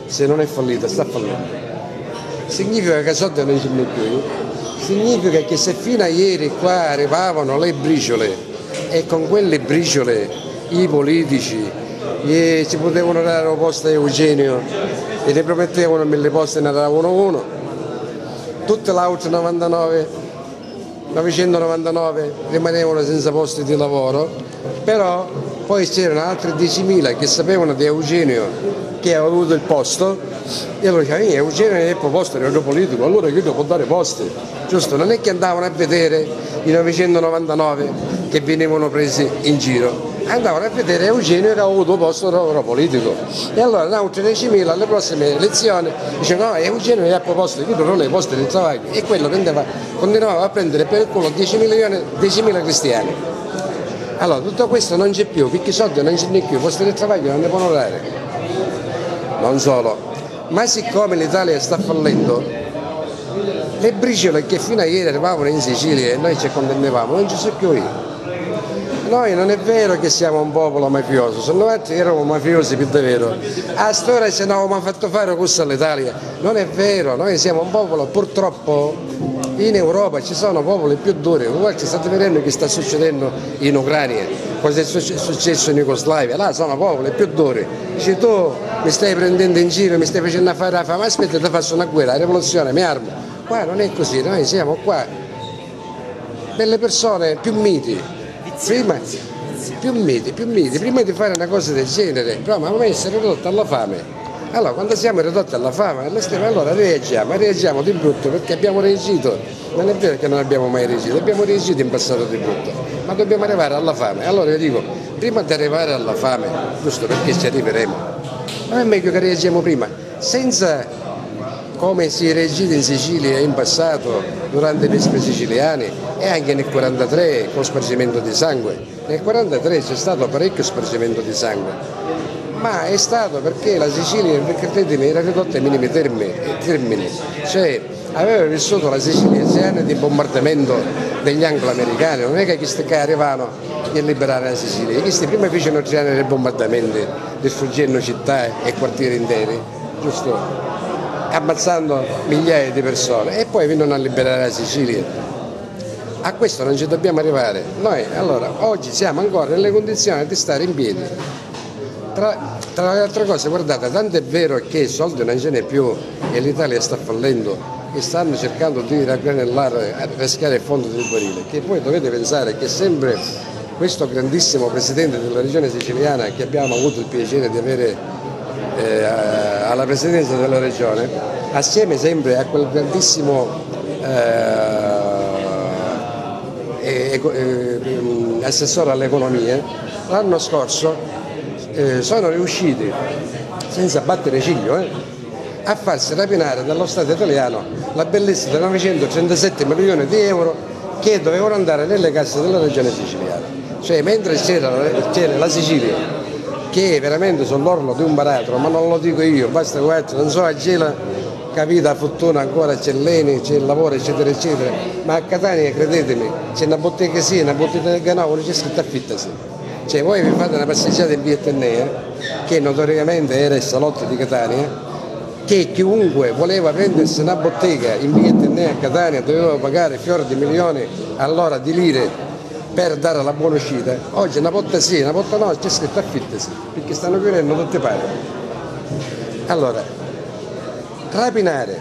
se non è fallita, sta fallendo. Significa che soldi non ce n'è più, significa che se fino a ieri qua arrivavano le briciole e con quelle briciole i politici ci potevano dare un posto a Eugenio e ne promettevano 1000 posti e ne davano uno, tutte le altre 999 rimanevano senza posti di lavoro, però poi c'erano altri 10.000 che sapevano di Eugenio che aveva avuto il posto e allora dicevano Eugenio è proposto il politico, allora io può dare posti, giusto? Non è che andavano a vedere i 999 che venivano presi in giro, andavano a vedere Eugenio che aveva avuto posto il politico e allora altri 10.000 alle prossime elezioni dicevano no, Eugenio ha proposto io non ho posti di lavoro e quello continuava a prendere per il culo 10.000 cristiani. Allora tutto questo non c'è più, perché i soldi non ce n'è più, i posti di lavoro non ne possono dare. Non solo, ma siccome l'Italia sta fallendo, le briciole che fino a ieri arrivavano in Sicilia e noi ci condannavamo non ci sono più io. Noi non è vero che siamo un popolo mafioso, se noi eravamo mafiosi più davvero. A storia ce l'avevamo fatto fare questo all'Italia, non è vero, noi siamo un popolo purtroppo. In Europa ci sono popoli più duri, guarda state vedendo che sta succedendo in Ucraina, cosa è successo in Jugoslavia, là sono popoli più duri, dici tu mi stai prendendo in giro, mi stai facendo fare la fame, aspetta ti faccio una guerra, la rivoluzione, mi armo, qua non è così, noi siamo qua delle persone più miti, prima di fare una cosa del genere, però ma essere ridotti alla fame. Allora quando siamo ridotti alla fame allora reagiamo di brutto perché abbiamo reagito, non è vero che non abbiamo mai reagito, abbiamo reagito in passato di brutto, ma dobbiamo arrivare alla fame. Allora io dico, prima di arrivare alla fame, giusto perché ci arriveremo, ma è meglio che reagiamo prima, senza come si è reagito in Sicilia in passato durante i vespi siciliani e anche nel 1943 con spargimento di sangue. Nel 1943 c'è stato parecchio spargimento di sangue. Ma è stato perché la Sicilia, credetemi, era ridotta ai minimi termini, cioè aveva vissuto la Sicilia 6 anni di bombardamento degli anglo-americani, non è che questi qua arrivavano a liberare la Sicilia, questi prima fecero 3 anni di bombardamenti, distruggendo città e quartieri interi, giusto? Ammazzando migliaia di persone e poi vengono a liberare la Sicilia. A questo non ci dobbiamo arrivare, noi allora oggi siamo ancora nelle condizioni di stare in piedi. Tra le altre cose, guardate, tanto è vero che i soldi non ce n'è più e l'Italia sta fallendo e stanno cercando di raggranellare, pescare il fondo del barile, che voi dovete pensare che sempre questo grandissimo presidente della regione siciliana che abbiamo avuto il piacere di avere alla presidenza della regione, assieme sempre a quel grandissimo assessore all'economia, l'anno scorso sono riusciti, senza battere ciglio, a farsi rapinare dallo Stato italiano la bellezza di 937 milioni di euro che dovevano andare nelle casse della regione siciliana. Cioè mentre c'era la Sicilia che è veramente sull'orlo di un baratro, ma non lo dico io, basta guardare, non so a Gela capita a fortuna ancora c'è l'Eni, c'è il lavoro eccetera eccetera, ma a Catania credetemi c'è una bottega sì, una bottega no, non c'è scritto affittasi. Cioè voi vi fate una passeggiata in via Etnea, che notoriamente era il salotto di Catania, che chiunque voleva prendersi una bottega in via Etnea a Catania doveva pagare fior di milioni all'ora di lire per dare la buona uscita. Oggi una volta sì, una volta no, c'è scritto affittasi, perché stanno chiudendo tutte pare. Allora, rapinare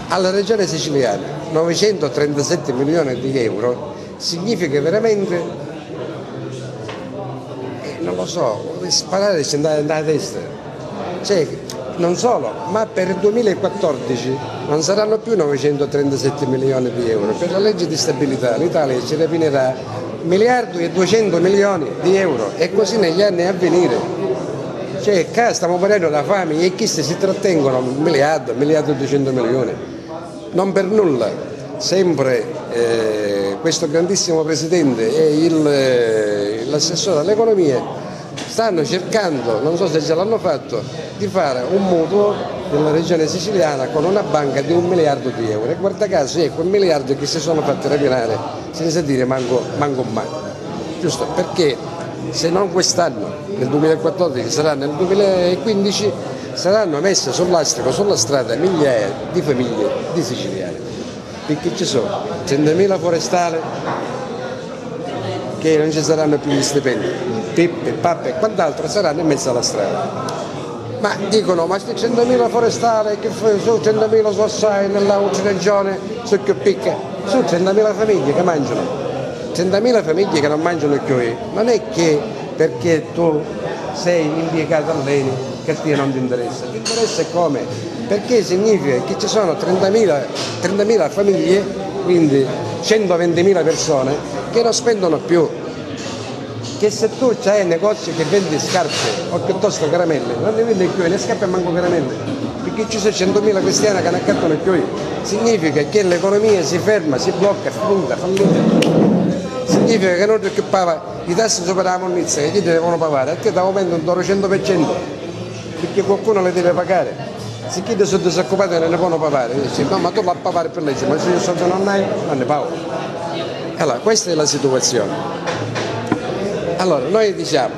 alla regione siciliana 937 milioni di euro significa veramente, non lo so, sparare e andare a destra. Cioè, non solo, ma per il 2014 non saranno più 937 milioni di euro. Per la legge di stabilità l'Italia ci rapinerà 1.200 milioni di euro e così negli anni a venire. Cioè, qua stiamo parlando da fame e chi si trattengono 1.200 milioni. Non per nulla, sempre questo grandissimo Presidente e l'assessore all'economia stanno cercando, non so se ce l'hanno fatto, di fare un mutuo della regione siciliana con una banca di 1 miliardo di euro e guarda caso è quel miliardo che si sono fatti rapinare senza dire manco mai, giusto? Perché se non quest'anno, nel 2014, sarà nel 2015, saranno messe sull'astrico, sulla strada migliaia di famiglie di siciliani, perché ci sono 100.000 forestali che non ci saranno più gli stipendi, pippe, pappe e quant'altro saranno in mezzo alla strada. Ma dicono, ma questi 100.000 forestali che su 100.000 su assai nella regione su più picche, su 30.000 famiglie che mangiano, 30.000 famiglie che non mangiano più. Non è che perché tu sei impiegato all'ENI che a te non ti interessa come? Perché significa che ci sono 30.000 famiglie, quindi 120.000 persone che non spendono più, che se tu hai negozi che vendi scarpe o piuttosto caramelle non ne vendi più, ne scarpe e manco caramelle, perché ci sono 100.000 cristiani che non accattano più, significa che l'economia si ferma, si blocca, fallisce, significa che non più paga i tassi sopra la monnezza che ti devono pagare, a te ti aumentano un 200% perché qualcuno le deve pagare. Se chi sono disoccupati non ne possono pagare, dice no ma tu la pagare per legge, ma se io soldi non hai, non ne pago. Allora, questa è la situazione. Allora, noi diciamo,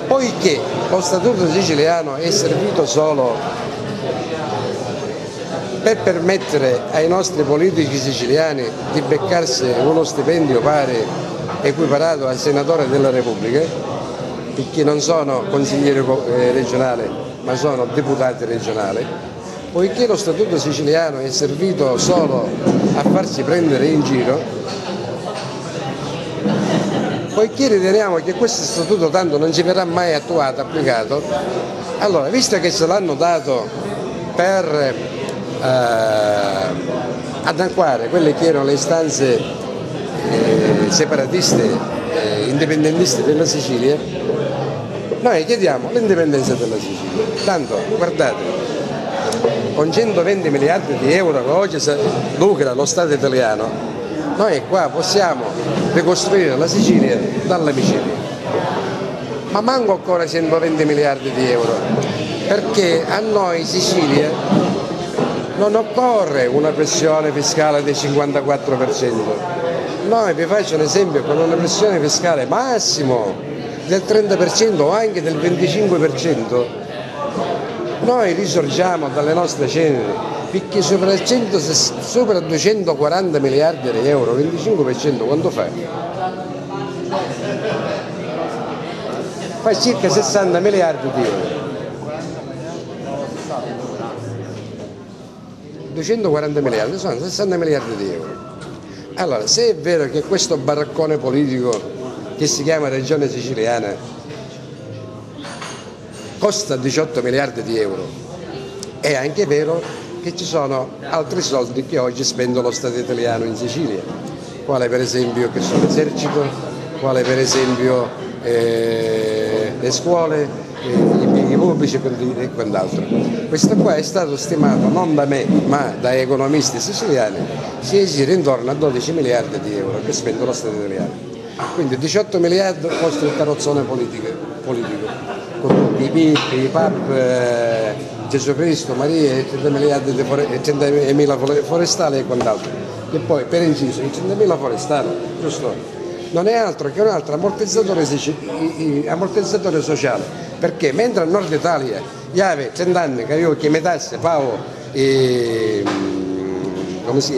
poiché lo Statuto siciliano è servito solo per permettere ai nostri politici siciliani di beccarsi uno stipendio pari equiparato al senatore della Repubblica, perché non sono consiglieri regionali, ma sono deputati regionali, poiché lo Statuto siciliano è servito solo a farsi prendere in giro, poiché riteniamo che questo Statuto tanto non ci verrà mai attuato, applicato, allora, visto che ce l'hanno dato per annacquare quelle che erano le istanze separatiste, indipendentiste della Sicilia, noi chiediamo l'indipendenza della Sicilia. Tanto, guardate, con 120 miliardi di euro che oggi lucra lo Stato italiano, noi qua possiamo ricostruire la Sicilia dalla miseria. Ma manco ancora 120 miliardi di euro, perché a noi Sicilia non occorre una pressione fiscale del 54%. Noi vi faccio un esempio, con una pressione fiscale massimo del 30% o anche del 25%, noi risorgiamo dalle nostre ceneri, perché sopra 240 miliardi di euro, 25% quanto fa? Fa circa 60 miliardi di euro. 240 miliardi sono 60 miliardi di euro. Allora, se è vero che questo baraccone politico che si chiama Regione Siciliana costa 18 miliardi di euro, è anche vero che ci sono altri soldi che oggi spende lo Stato italiano in Sicilia, quale per esempio che sono l'esercito, quale per esempio le scuole, gli impieghi pubblici e quant'altro. Questo qua è stato stimato non da me ma da economisti siciliani, si aggira intorno a 12 miliardi di euro che spende lo Stato italiano. Quindi 18 miliardi costa il carrozzone politico, con tutti i pippi, i pap, Gesù Cristo, Maria e 30.000 forestali e quant'altro. E poi per inciso i 30.000 forestali, giusto? Non è altro che un altro ammortizzatore sociale, perché mentre al nord Italia io 30 anni che io chiametasse pago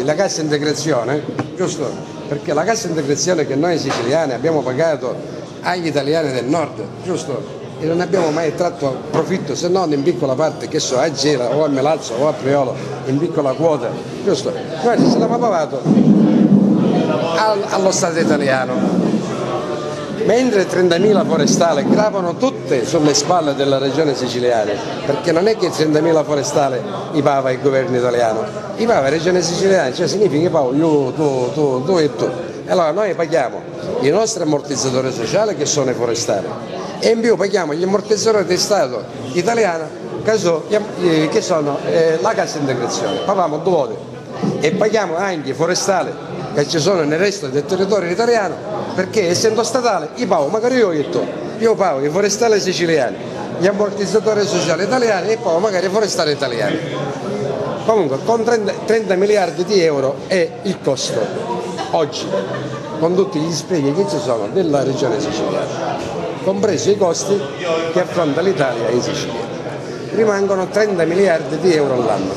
la cassa integrazione, giusto? perché la cassa integrazione che noi siciliani abbiamo pagato agli italiani del nord, giusto? E non abbiamo mai tratto profitto, se non in piccola parte, che so, a Gela o a Melazzo o a Priolo, in piccola quota, giusto? Noi ci siamo pagato allo Stato italiano, mentre 30.000 forestali gravano tutte sulle spalle della regione siciliana, perché non è che 30.000 forestali i paga il governo italiano, i paga la regione siciliana, cioè significa che pago io, tu e tu. Allora noi paghiamo i nostri ammortizzatori sociali che sono i forestali e in più paghiamo gli ammortizzatori di Stato italiano che sono la cassa integrazione, paghiamo due volte e paghiamo anche i forestali che ci sono nel resto del territorio italiano, perché essendo statale io pago, magari io pago i forestali siciliani, gli ammortizzatori sociali italiani e pago magari i forestali italiani. Comunque con 30 miliardi di euro è il costo oggi, con tutti gli sprechi che ci sono della regione siciliana, compreso i costi che affronta l'Italia in Sicilia. Rimangono 30 miliardi di euro all'anno.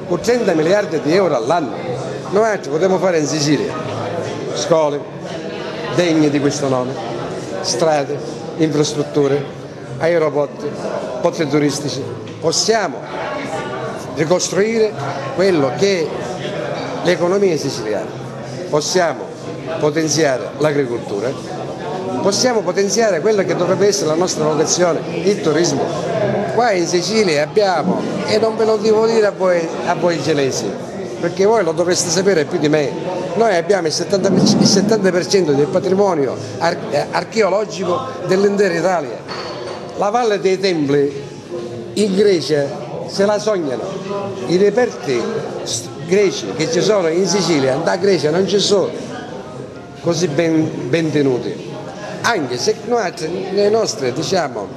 Con 30 miliardi di euro all'anno noi potremmo fare in Sicilia scuole degne di questo nome, strade, infrastrutture, aeroporti, porti turistici. Possiamo ricostruire quello che è l'economia siciliana, possiamo potenziare l'agricoltura, possiamo potenziare quella che dovrebbe essere la nostra vocazione, il turismo. Qua in Sicilia abbiamo, e non ve lo devo dire a voi gelesi, perché voi lo dovreste sapere più di me, noi abbiamo il 70% del patrimonio archeologico dell'intera Italia. La Valle dei Templi in Grecia se la sognano, i reperti greci che ci sono in Sicilia, da Grecia non ci sono così ben tenuti, anche se noi nei nostri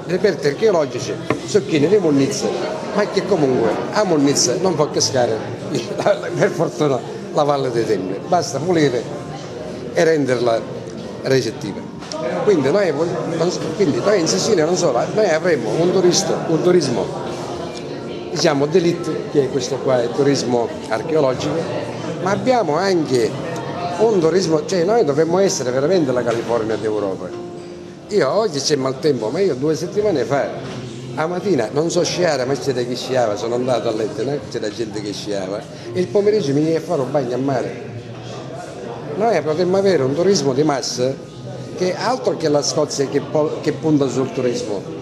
reperti archeologici sono pieni di monnezze, ma che comunque a monnezze non può cascare per fortuna la Valle dei Templi, basta pulire e renderla recettiva. Quindi noi in Sicilia non solo, noi avremo un turismo d'élite, che è questo qua, il turismo archeologico, ma abbiamo anche un turismo, cioè noi dovremmo essere veramente la California d'Europa. Io oggi c'è maltempo, ma io 2 settimane fa, a mattina non so sciare, ma c'era chi sciava, sono andato a letto, c'era gente che sciava, e il pomeriggio mi viene a fare un bagno a mare. Noi potremmo avere un turismo di massa che altro che la Scozia che punta sul turismo.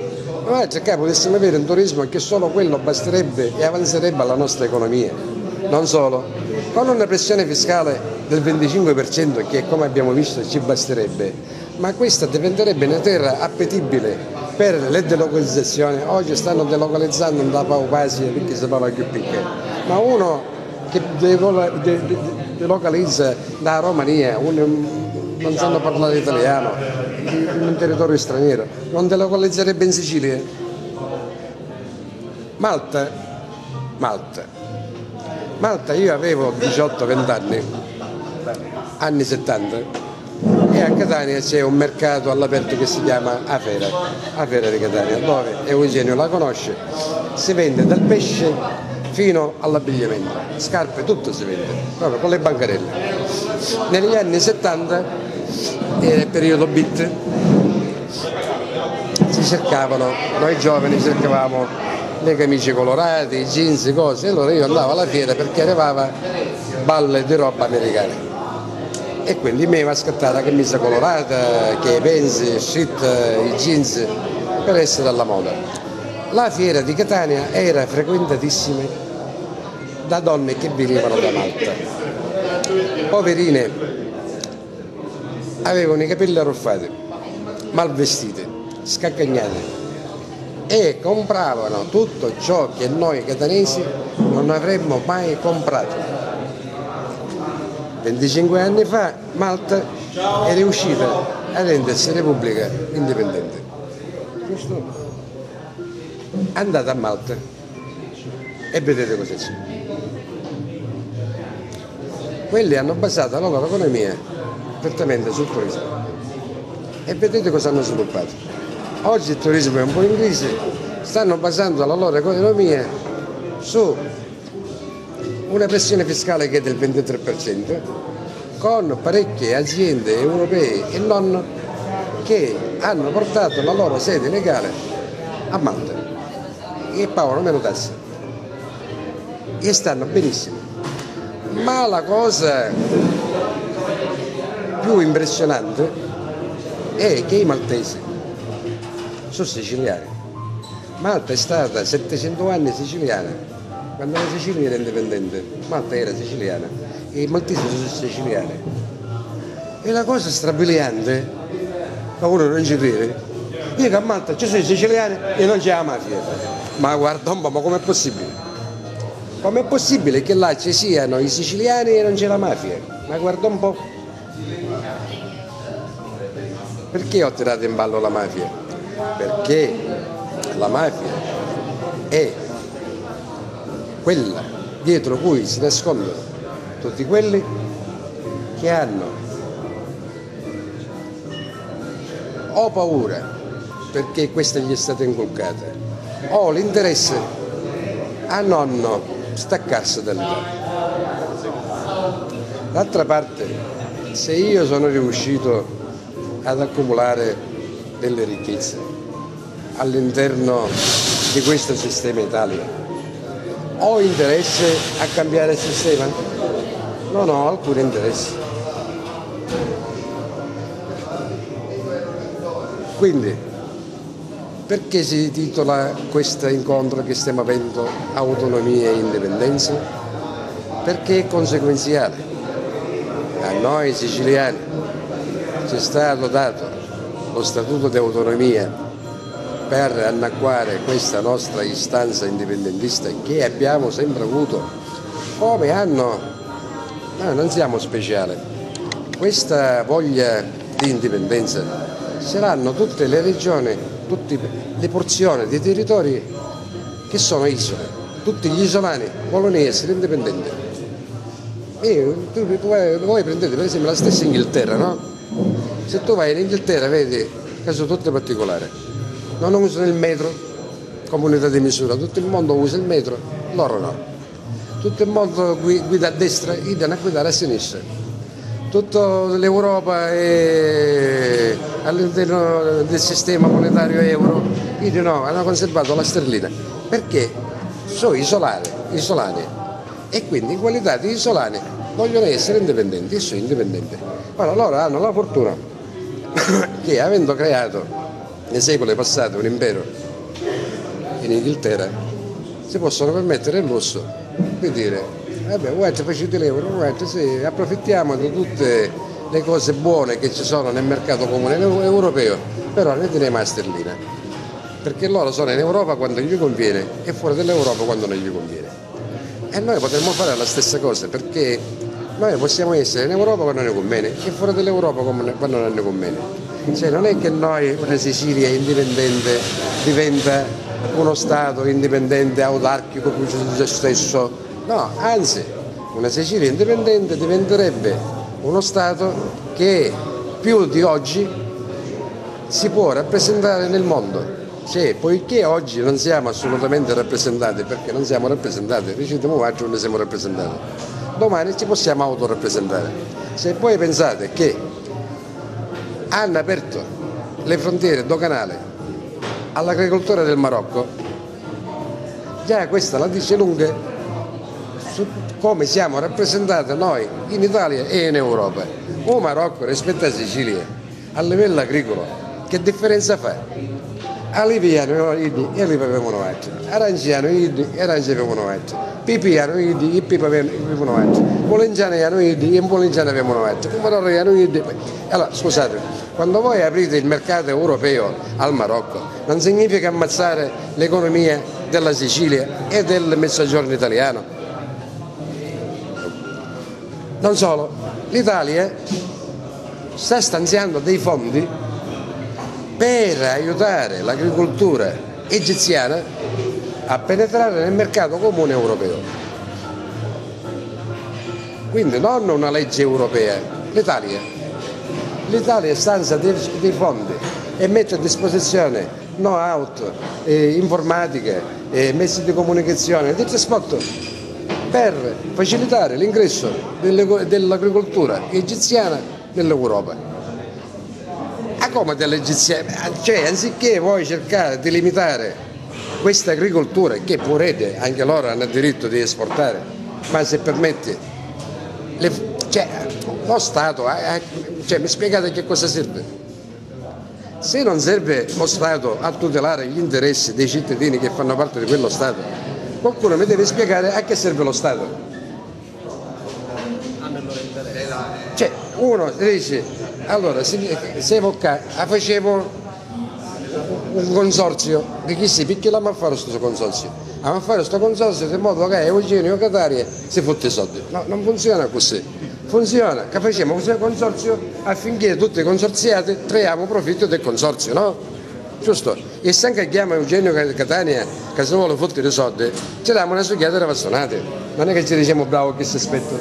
Noi potessimo avere un turismo che solo quello basterebbe e avanzerebbe alla nostra economia. Non solo, con una pressione fiscale del 25% che come abbiamo visto ci basterebbe, ma questa diventerebbe una terra appetibile per le delocalizzazioni. Oggi stanno delocalizzando da Paupasia perché si parla più piccola, ma uno che delocalizza da Romania, non sanno parlare italiano, in un territorio straniero, non delocalizzerebbe in Sicilia? Malta, io avevo 18-20 anni 70, e a Catania c'è un mercato all'aperto che si chiama Afera di Catania, dove Eugenio la conosce, si vende dal pesce fino all'abbigliamento, scarpe, tutto si vende, proprio con le bancarelle. Negli anni 70, nel periodo BIT, noi giovani cercavamo le camicie colorate, i jeans, cose, e allora io andavo alla fiera perché arrivava balle di roba americana e quindi mi aveva scattata la camicia colorata, che i pensi, shit, i jeans, per essere alla moda. La fiera di Catania era frequentatissima da donne che venivano da Malta, poverine, avevano i capelli arruffati, mal vestite, scaccagnate, e compravano tutto ciò che noi catanesi non avremmo mai comprato. 25 anni fa Malta è riuscita a rendersi repubblica indipendente. Andate a Malta e vedete cosa c'è. Quelli hanno basato la loro economia prettamente sul turismo e vedete cosa hanno sviluppato. Oggi il turismo è un po' in crisi, stanno basando la loro economia su una pressione fiscale che è del 23%, con parecchie aziende europee e non che hanno portato la loro sede legale a Malta e pagano meno tasse e stanno benissimo. Ma la cosa più impressionante è che i maltesi sono siciliani. Malta è stata 700 anni siciliana, quando la Sicilia era indipendente, Malta era siciliana e i maltesi sono siciliani. E la cosa strabiliante, ma uno non ci crede, io che a Malta ci sono i siciliani e non c'è la mafia. Ma guarda un po', ma com'è possibile? Com'è possibile che là ci siano i siciliani e non c'è la mafia? Ma guarda un po'. Perché ho tirato in ballo la mafia? Perché la mafia è quella dietro cui si nascondono tutti quelli che hanno o paura perché questa gli è stata inculcata o l'interesse a non staccarsi dall'Italia. D'altra parte, se io sono riuscito ad accumulare delle ricchezze all'interno di questo sistema Italia, ho interesse a cambiare il sistema? Non ho alcun interesse. Quindi, perché si titola questo incontro che stiamo avendo Autonomia e Indipendenza? Perché è conseguenziale. A noi siciliani ci è stato dato lo statuto di autonomia per annacquare questa nostra istanza indipendentista che abbiamo sempre avuto, come hanno, noi non siamo speciali, questa voglia di indipendenza ce l'hanno tutte le regioni, tutte le porzioni di territori che sono isole, tutti gli isolani vogliono essere indipendenti. E voi prendete per esempio la stessa Inghilterra, no? Se tu vai in Inghilterra vedi che sono tutte particolari, non usano il metro come unità di misura, tutto il mondo usa il metro, loro no. Tutto il mondo guida a destra, idem a guidare a sinistra. Tutta l'Europa è all'interno del sistema monetario euro, idem no, hanno conservato la sterlina, perché sono isolani e quindi in qualità di isolani vogliono essere indipendenti e sono indipendenti. Ora loro hanno la fortuna che avendo creato nei secoli passati un impero in Inghilterra si possono permettere il lusso di dire vabbè guarda facete l'euro, guarda sì, approfittiamo di tutte le cose buone che ci sono nel mercato comune europeo, però ne teniamo la sterlina, perché loro sono in Europa quando gli conviene e fuori dall'Europa quando non gli conviene. E noi potremmo fare la stessa cosa, perché noi possiamo essere in Europa quando ne conviene e fuori dall'Europa quando non ne conviene. Cioè non è che noi, una Sicilia indipendente, diventa uno Stato indipendente, autarchico, con se stesso, no, anzi, una Sicilia indipendente diventerebbe uno Stato che più di oggi si può rappresentare nel mondo. Cioè, poiché oggi non siamo assolutamente rappresentati, perché non siamo rappresentati, recitiamo oggi non siamo rappresentati, domani ci possiamo autorappresentare. Se voi pensate che hanno aperto le frontiere doganali all'agricoltura del Marocco, già questa la dice lunga su come siamo rappresentati noi in Italia e in Europa. O Marocco rispetto a Sicilia a livello agricolo che differenza fa? Aliviano e li avevano altri, aranciano e aranci avevano altri, pipiano e pipa avevano altri, molengiano e molengiano avevano altri, pomodoro e. Allora scusate, quando voi aprite il mercato europeo al Marocco non significa ammazzare l'economia della Sicilia e del Mezzogiorno italiano. Non solo, l'Italia sta stanziando dei fondi per aiutare l'agricoltura egiziana a penetrare nel mercato comune europeo. Quindi non una legge europea, l'Italia stanzia dei fondi e mette a disposizione know-how, informatica, mezzi di comunicazione, di trasporto per facilitare l'ingresso dell'agricoltura egiziana nell'Europa. A come dell'egiziana? Cioè, anziché voi cercare di limitare questa agricoltura, che pure anche loro hanno il diritto di esportare, ma se permette, lo Stato, mi spiegate che cosa serve? Se non serve lo Stato a tutelare gli interessi dei cittadini che fanno parte di quello Stato, qualcuno mi deve spiegare a che serve lo Stato. Cioè, uno dice, allora, se facevo un consorzio di chi si picchiava a fare questo consorzio, a fare questo consorzio in modo che Eugenio Catania si fotte i soldi. No, non funziona così. Funziona che facciamo questo consorzio affinché tutti i consorziati traiamo profitto del consorzio, no? Giusto? E se anche chiama Eugenio Catania che se vuole fottere i soldi, ci diamo una succhiata ravastonate. Non è che ci diciamo bravo che si aspetta.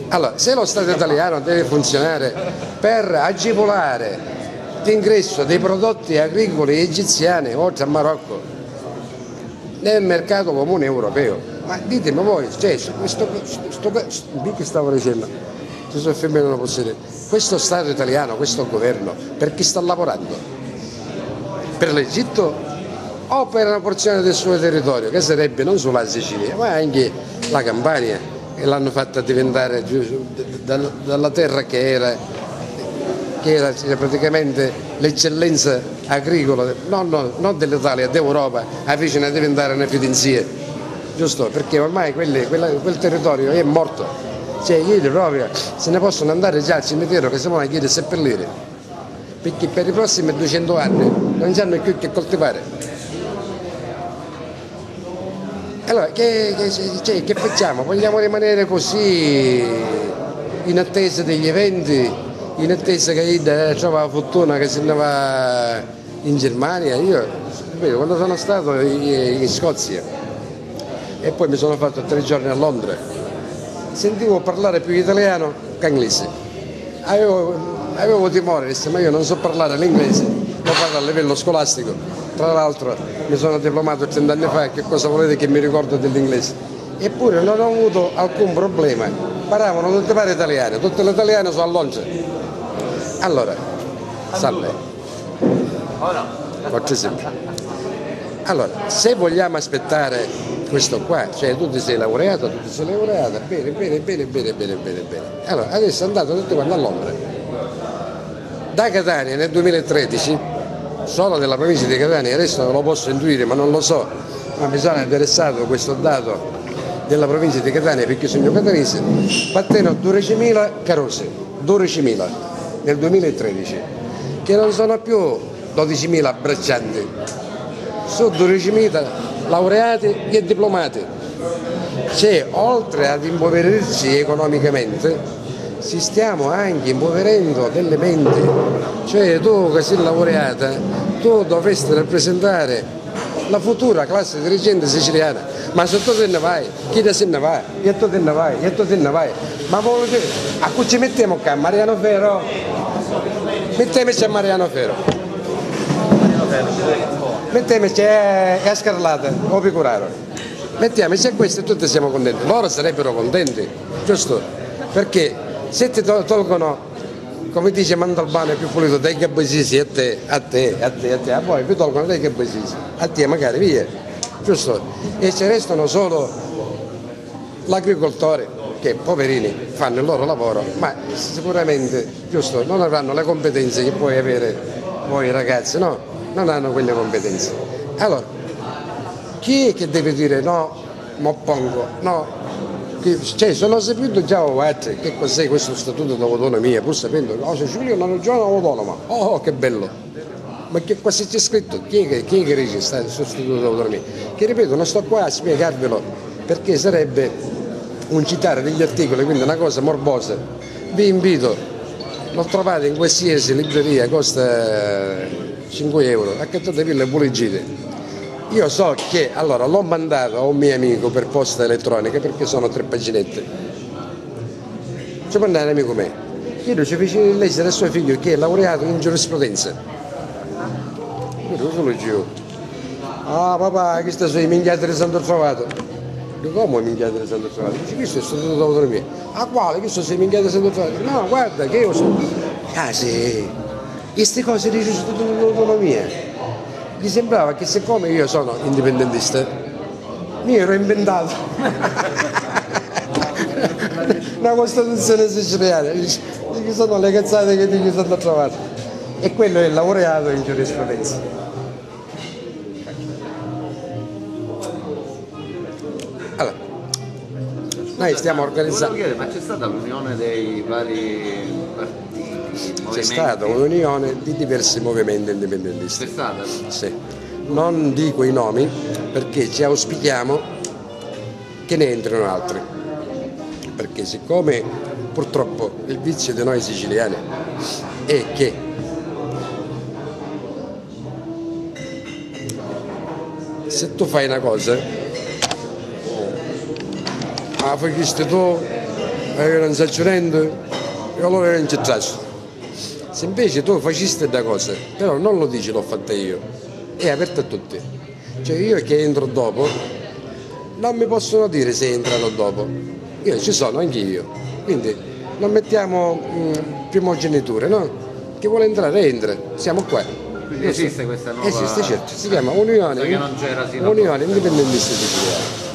Allora, se lo Stato italiano deve funzionare per agevolare l'ingresso dei prodotti agricoli egiziani oltre a Marocco nel mercato comune europeo, ma ditemi voi, cioè, che stavo dicendo? Ci sono fermato, non posso dire. Questo Stato italiano, questo governo, per chi sta lavorando? Per l'Egitto o per una porzione del suo territorio, che sarebbe non solo la Sicilia, ma anche la Campania, che l'hanno fatta diventare dalla terra che era praticamente l'eccellenza agricola, non dell'Italia, d'Europa, avvicina a diventare una fidenzia, giusto? Perché ormai quel territorio è morto. Cioè, ieri proprio se ne possono andare già al cimitero che si vanno a chiedere seppellire, perché per i prossimi 200 anni non ci hanno più che coltivare. Allora, che facciamo? Vogliamo rimanere così in attesa degli eventi, in attesa che Ida trova la fortuna che se ne va in Germania? Io quando sono stato in Scozia e poi mi sono fatto 3 giorni a Londra, sentivo parlare più italiano che inglese. Avevo timore, ma io non so parlare l'inglese, lo parlo a livello scolastico. Tra l'altro mi sono diplomato 30 anni fa, che cosa volete che mi ricordo dell'inglese? Eppure non ho avuto alcun problema, paravano tutte pare italiane, tutte le italiane sono a Londra. Allora, salve. Faccio esempio. Allora, se vogliamo aspettare questo qua, cioè tu ti sei laureata, bene. Allora, adesso è andato tutti quanti a Londra. Da Catania nel 2013, solo della provincia di Catania, adesso non lo posso intuire ma non lo so, ma mi sono interessato questo dato della provincia di Catania perché sono catanese, partono 12.000 carrozze, 12.000 nel 2013, che non sono più 12.000 braccianti, sono 12.000 laureati e diplomati. Cioè, oltre ad impoverirci economicamente, ci stiamo anche impoverendo delle menti. Cioè, tu che sei laureata, tu dovresti rappresentare la futura classe dirigente siciliana, ma se tu te ne vai, chi te se ne va? E tu te ne vai. Ma voglio dire, a cui ci mettiamo qua? Mariano Ferro? Mettiamoci a Mariano Ferro. Mettiamoci a Scarlata o Picuraro. Mettiamoci a questo e tutti siamo contenti. Loro sarebbero contenti, giusto? Perché se ti tolgono, come dice Mandalbano, è più pulito dai gabbesisi a voi vi tolgono dai gabbesisi, a te magari via, giusto? E ci restano solo l'agricoltore, che poverini fanno il loro lavoro, ma sicuramente, giusto, non avranno le competenze che puoi avere voi ragazzi, no? Non hanno quelle competenze. Allora, chi è che deve dire no, mi oppongo, no? Cioè, sono sapendo già che cos'è questo statuto dell'autonomia, pur sapendo che Sicilia è una regione autonoma. Oh, che bello! Ma che cosa c'è scritto? Chi è che registra questo statuto dell'autonomia? Che ripeto, non sto qua a spiegarvelo perché sarebbe un citare degli articoli, quindi una cosa morbosa. Vi invito, lo trovate in qualsiasi libreria, costa 5 euro, accattatevi le puligite. Io so che, allora, l'ho mandato a un mio amico per posta elettronica perché sono 3 paginette. Ci mandai un amico me. Io ci feci leggere a suo figlio che è laureato in giurisprudenza. Io solo giù. Ah papà, queste sono i minchiate che sono trovato. Dico, come minchiate di Santa Trovata? Dice, questo è il Statuto d'autonomia. Ah, quale? Questo sei minchiate di Santa Trovata? No, guarda, che io sono... Ah, sì, queste cose dice Statuto d'autonomia. Gli sembrava che siccome io sono indipendentista, mi ero inventato una Costituzione siciliana. Dice, sono le cazzate che dice Santa Trovata. E quello è laureato in giurisprudenza. Allora, noi stiamo organizzando. Ma c'è stata l'unione dei vari partiti? C'è stata un'unione di diversi movimenti indipendentisti. C'è stata? Sì. Non dico i nomi perché ci auspichiamo che ne entrino altri. Perché siccome purtroppo il vizio di noi siciliani è che se tu fai una cosa fai questo tu, non sai niente, e allora non c'è traccia. Se invece tu facesti da cosa, però non lo dici l'ho fatta io, è aperto a tutti. Cioè io che entro dopo, non mi possono dire se entrano dopo, io ci sono anche io, quindi non mettiamo primogeniture, no? Chi vuole entrare entra, siamo qua. Quindi esiste questa nuova... Esiste, certo, si chiama Unione Indipendentista Siciliana.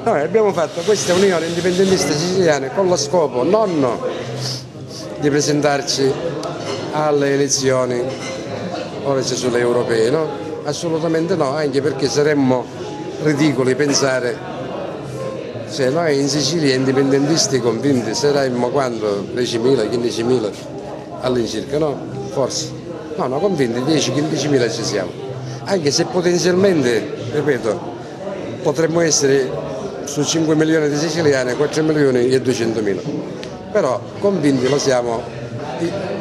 Noi abbiamo fatto questa Unione Indipendentista Siciliana con lo scopo non di presentarci alle elezioni, ora ci sono le europee, no? Assolutamente no, anche perché saremmo ridicoli pensare, se noi in Sicilia indipendentisti convinti saremmo quando 10.000, 15.000 all'incirca, no? Forse, no, convinti 10-15.000 ci siamo, anche se potenzialmente, ripeto, potremmo essere su 5 milioni di siciliani 4 milioni e 200.000, però convinti lo siamo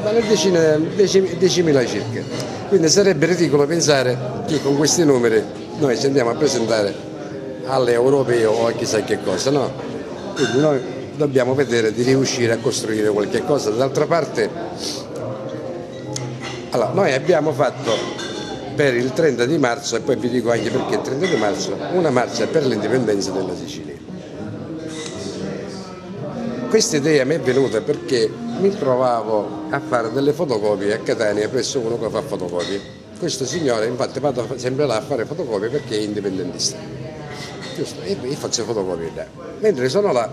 dalle 10.000 circa, quindi sarebbe ridicolo pensare che con questi numeri noi ci andiamo a presentare alle europee o a chissà che cosa, no? Quindi noi dobbiamo vedere di riuscire a costruire qualche cosa. D'altra parte, allora, noi abbiamo fatto per il 30 di marzo, e poi vi dico anche perché il 30 di marzo, una marcia per l'indipendenza della Sicilia. Questa idea mi è venuta perché mi trovavo a fare delle fotocopie a Catania presso uno che fa fotocopie. Questo signore infatti vado sempre là a fare fotocopie perché è indipendentista. Giusto? E io faccio fotocopie là. Mentre sono là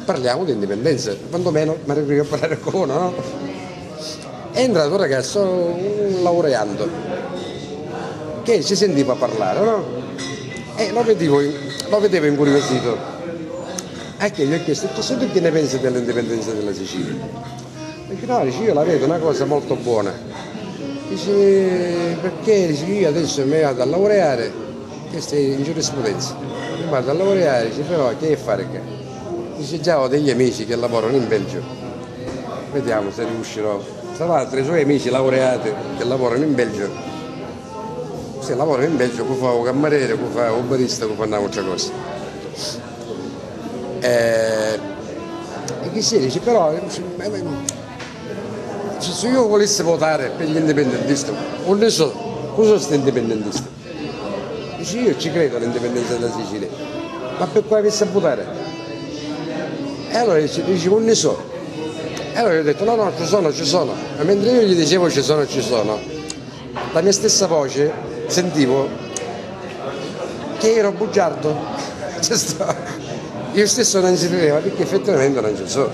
parliamo di indipendenza, quantomeno mi arrivo a parlare con uno, no? È entrato un ragazzo, un laureando, che ci sentiva parlare, no? E lo vedevo incuriosito. E che gli ho chiesto, se tu che ne pensi dell'indipendenza della Sicilia? Dice, no, dice, io la vedo una cosa molto buona. Dice, perché dice, io adesso mi vado a laureare, questo è in giurisprudenza, mi vado a laureare, dice, però che fare che? Dice, già ho degli amici che lavorano in Belgio, vediamo se riuscirò. Tra l'altro i suoi amici laureati che lavorano in Belgio, se lavorano in Belgio, può fare un cameriere, può fare un barista, può fare un'altra cosa. E chi si dice, però se io volessi votare per gli indipendentisti, non ne so, cosa sono indipendentisti? Dice, io ci credo all'indipendenza della Sicilia, ma per qua avessi a votare? E allora dice, non ne so. E allora io ho detto, no, ci sono. Ma mentre io gli dicevo ci sono, la mia stessa voce sentivo che ero bugiardo. Io stesso non ci credevo perché effettivamente non ci sono.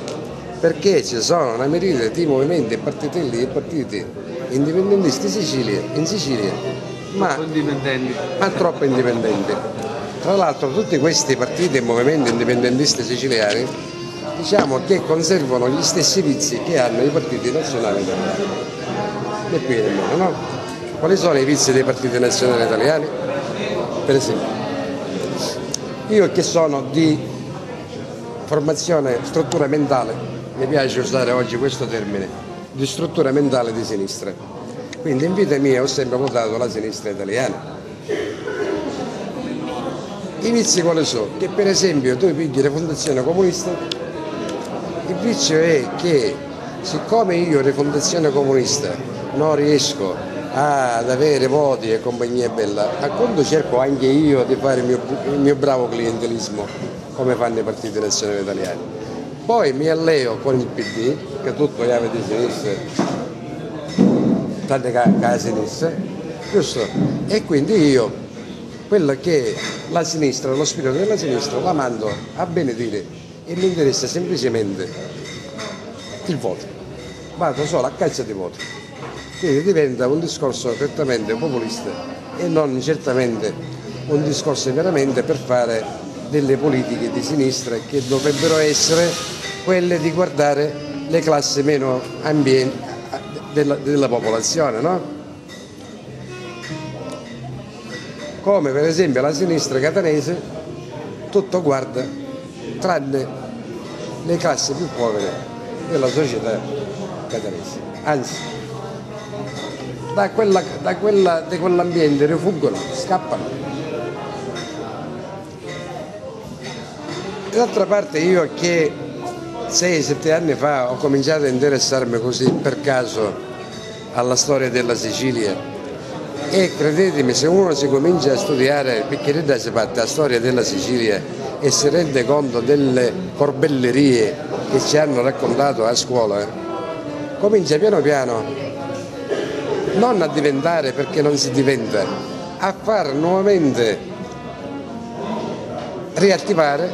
Perché ci sono una miriade di movimenti e partitelli e partiti indipendentisti in Sicilia, ma troppo indipendenti. Tra l'altro tutti questi partiti e movimenti indipendentisti siciliani diciamo che conservano gli stessi vizi che hanno i partiti nazionali italiani. E qui nemmeno, no? Quali sono i vizi dei partiti nazionali italiani? Per esempio, io che sono di formazione, struttura mentale, mi piace usare oggi questo termine, di struttura mentale di sinistra. Quindi in vita mia ho sempre votato la sinistra italiana. I vizi quali sono? Che per esempio tu pigli la fondazione comunista, il vizio è che siccome io Rifondazione Comunista non riesco ad avere voti e compagnia bella, a quando cerco anche io di fare il mio bravo clientelismo come fanno i partiti nazionali italiani. Poi mi alleo con il PD, che tutto chiave di sinistra, tante che la sinistra, giusto? E quindi io, quello che la sinistra, lo spirito della sinistra, la mando a benedire e mi interessa semplicemente il voto. Vado solo a caccia di voti. Quindi diventa un discorso prettamente populista e non certamente un discorso veramente per fare delle politiche di sinistra che dovrebbero essere quelle di guardare le classi meno ambienti della popolazione, no? Come per esempio la sinistra catanese tutto guarda tranne le classi più povere della società catanese, anzi da quell'ambiente rifuggono, scappano. D'altra parte io che 6-7 anni fa ho cominciato a interessarmi così per caso alla storia della Sicilia e credetemi, se uno si comincia a studiare picchieretta si fatta la storia della Sicilia e si rende conto delle corbellerie che ci hanno raccontato a scuola, comincia piano piano non a diventare, perché non si diventa, a far nuovamente riattivare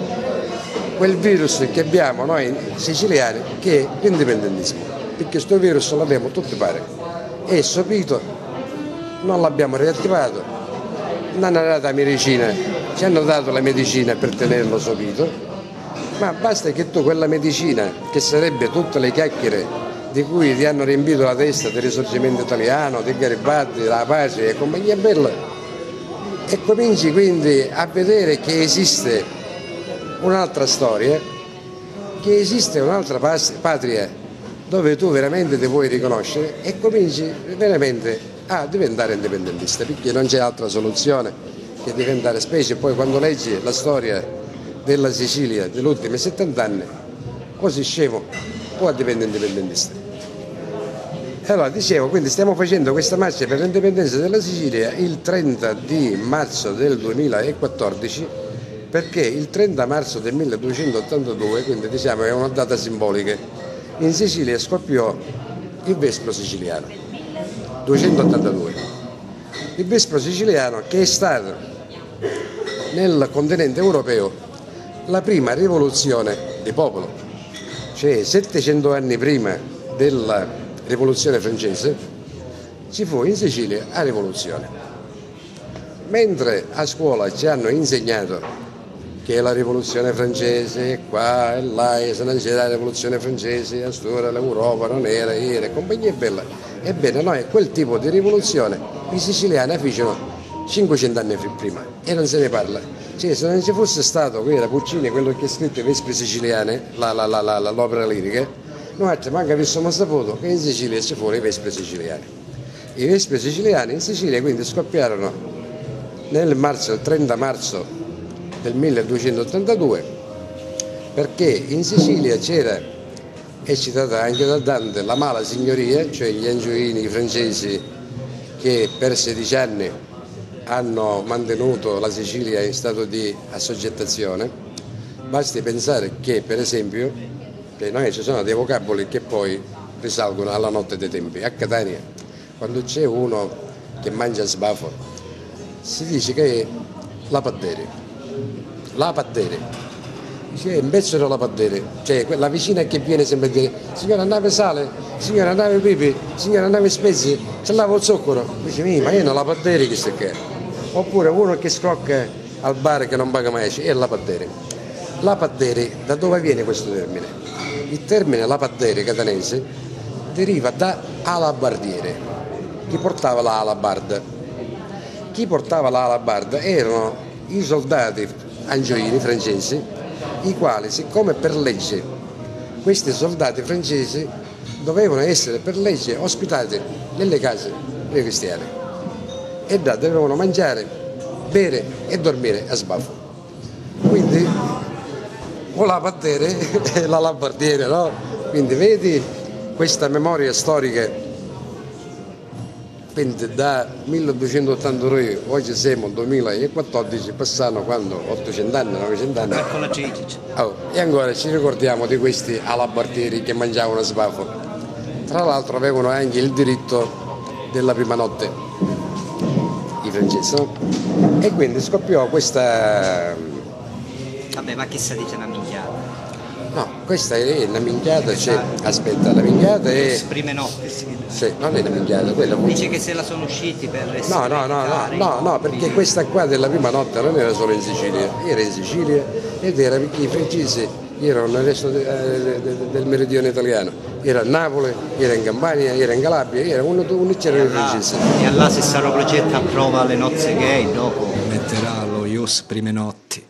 quel virus che abbiamo noi siciliani, che è l'indipendentismo, perché questo virus l'abbiamo tutti pare e sopito non l'abbiamo riattivato, non hanno dato la medicina, ci hanno dato la medicina per tenerlo sopito, ma basta che tu quella medicina, che sarebbe tutte le chiacchiere di cui ti hanno riempito la testa del risorgimento italiano, di Garibaldi, della pace e compagnia bella, e cominci quindi a vedere che esiste un'altra storia, che esiste un'altra patria dove tu veramente ti puoi riconoscere e cominci veramente a diventare indipendentista, perché non c'è altra soluzione che diventare, specie poi quando leggi la storia della Sicilia degli ultimi 70 anni, così scemo può diventare indipendentista. Allora dicevo, quindi stiamo facendo questa marcia per l'indipendenza della Sicilia il 30 di marzo del 2014, perché il 30 marzo del 1282, quindi diciamo è una data simbolica, in Sicilia scoppiò il Vespro siciliano, 282. Il Vespro siciliano che è stato nel continente europeo la prima rivoluzione di popolo, cioè 700 anni prima della rivoluzione francese ci fu in Sicilia la rivoluzione. Mentre a scuola ci hanno insegnato che la rivoluzione francese qua e là, se non c'era la rivoluzione francese, a storia l'Europa non era e compagnia bella. Ebbene noi quel tipo di rivoluzione i siciliani fecero 500 anni prima e non se ne parla. Cioè, se non ci fosse stato quello Puccini, quello che ha scritto i Vespri siciliane, l'opera lirica, noi manca avessimo saputo che in Sicilia ci furono i Vespri siciliani. I Vespri siciliani in Sicilia quindi scoppiarono il 30 marzo del 1282, perché in Sicilia c'era, è citata anche da Dante, la mala signoria, cioè gli angioini francesi che per 16 anni hanno mantenuto la Sicilia in stato di assoggettazione. Basti pensare che, per esempio, che noi ci sono dei vocaboli che poi risalgono alla notte dei tempi. A Catania, quando c'è uno che mangia sbafo, si dice che è la paddere. La paddere. Dice, è un pezzo della paddere. Cioè, la vicina che viene sempre a dire, signora nave sale, signora nave pepe, signora nave spezie, ce lavo il zucchero. Dice, ma io non la paddere che sta che. Oppure uno che scrocca al bar che non paga mai, è la paddere. La paddere, da dove viene questo termine? Il termine lapaddere catanese deriva da alabardiere, chi portava la alabarda. Chi portava la alabarda erano i soldati angioini francesi, i quali, siccome per legge questi soldati francesi dovevano essere per legge ospitati nelle case dei cristiani e dovevano mangiare, bere e dormire a sbafo. Quindi o la paddere e la labardiere, no? Quindi vedi questa memoria storica spente da 1283, oggi siamo nel 2014, passano quando 800 anni, 900 anni. E ancora ci ricordiamo di questi alabardieri che mangiavano sbafo. Tra l'altro avevano anche il diritto della prima notte, i francesi, no? E quindi scoppiò questa... Vabbè, ma chi sa dice una minchiata? No, questa è una minchiata, aspetta, la minchiata è... Prime notte si chiama. Sì, non è una minchiata, quella... Dice che se la sono usciti per No, perché questa qua della prima notte non era solo in Sicilia, era in Sicilia ed era perché i francesi erano nel resto del meridione italiano, era a Napoli, era in Campania, era in Calabria, era uno c'erano i francesi. E allora se sarà progetto a prova le nozze gay dopo metterà lo Ius prime notti.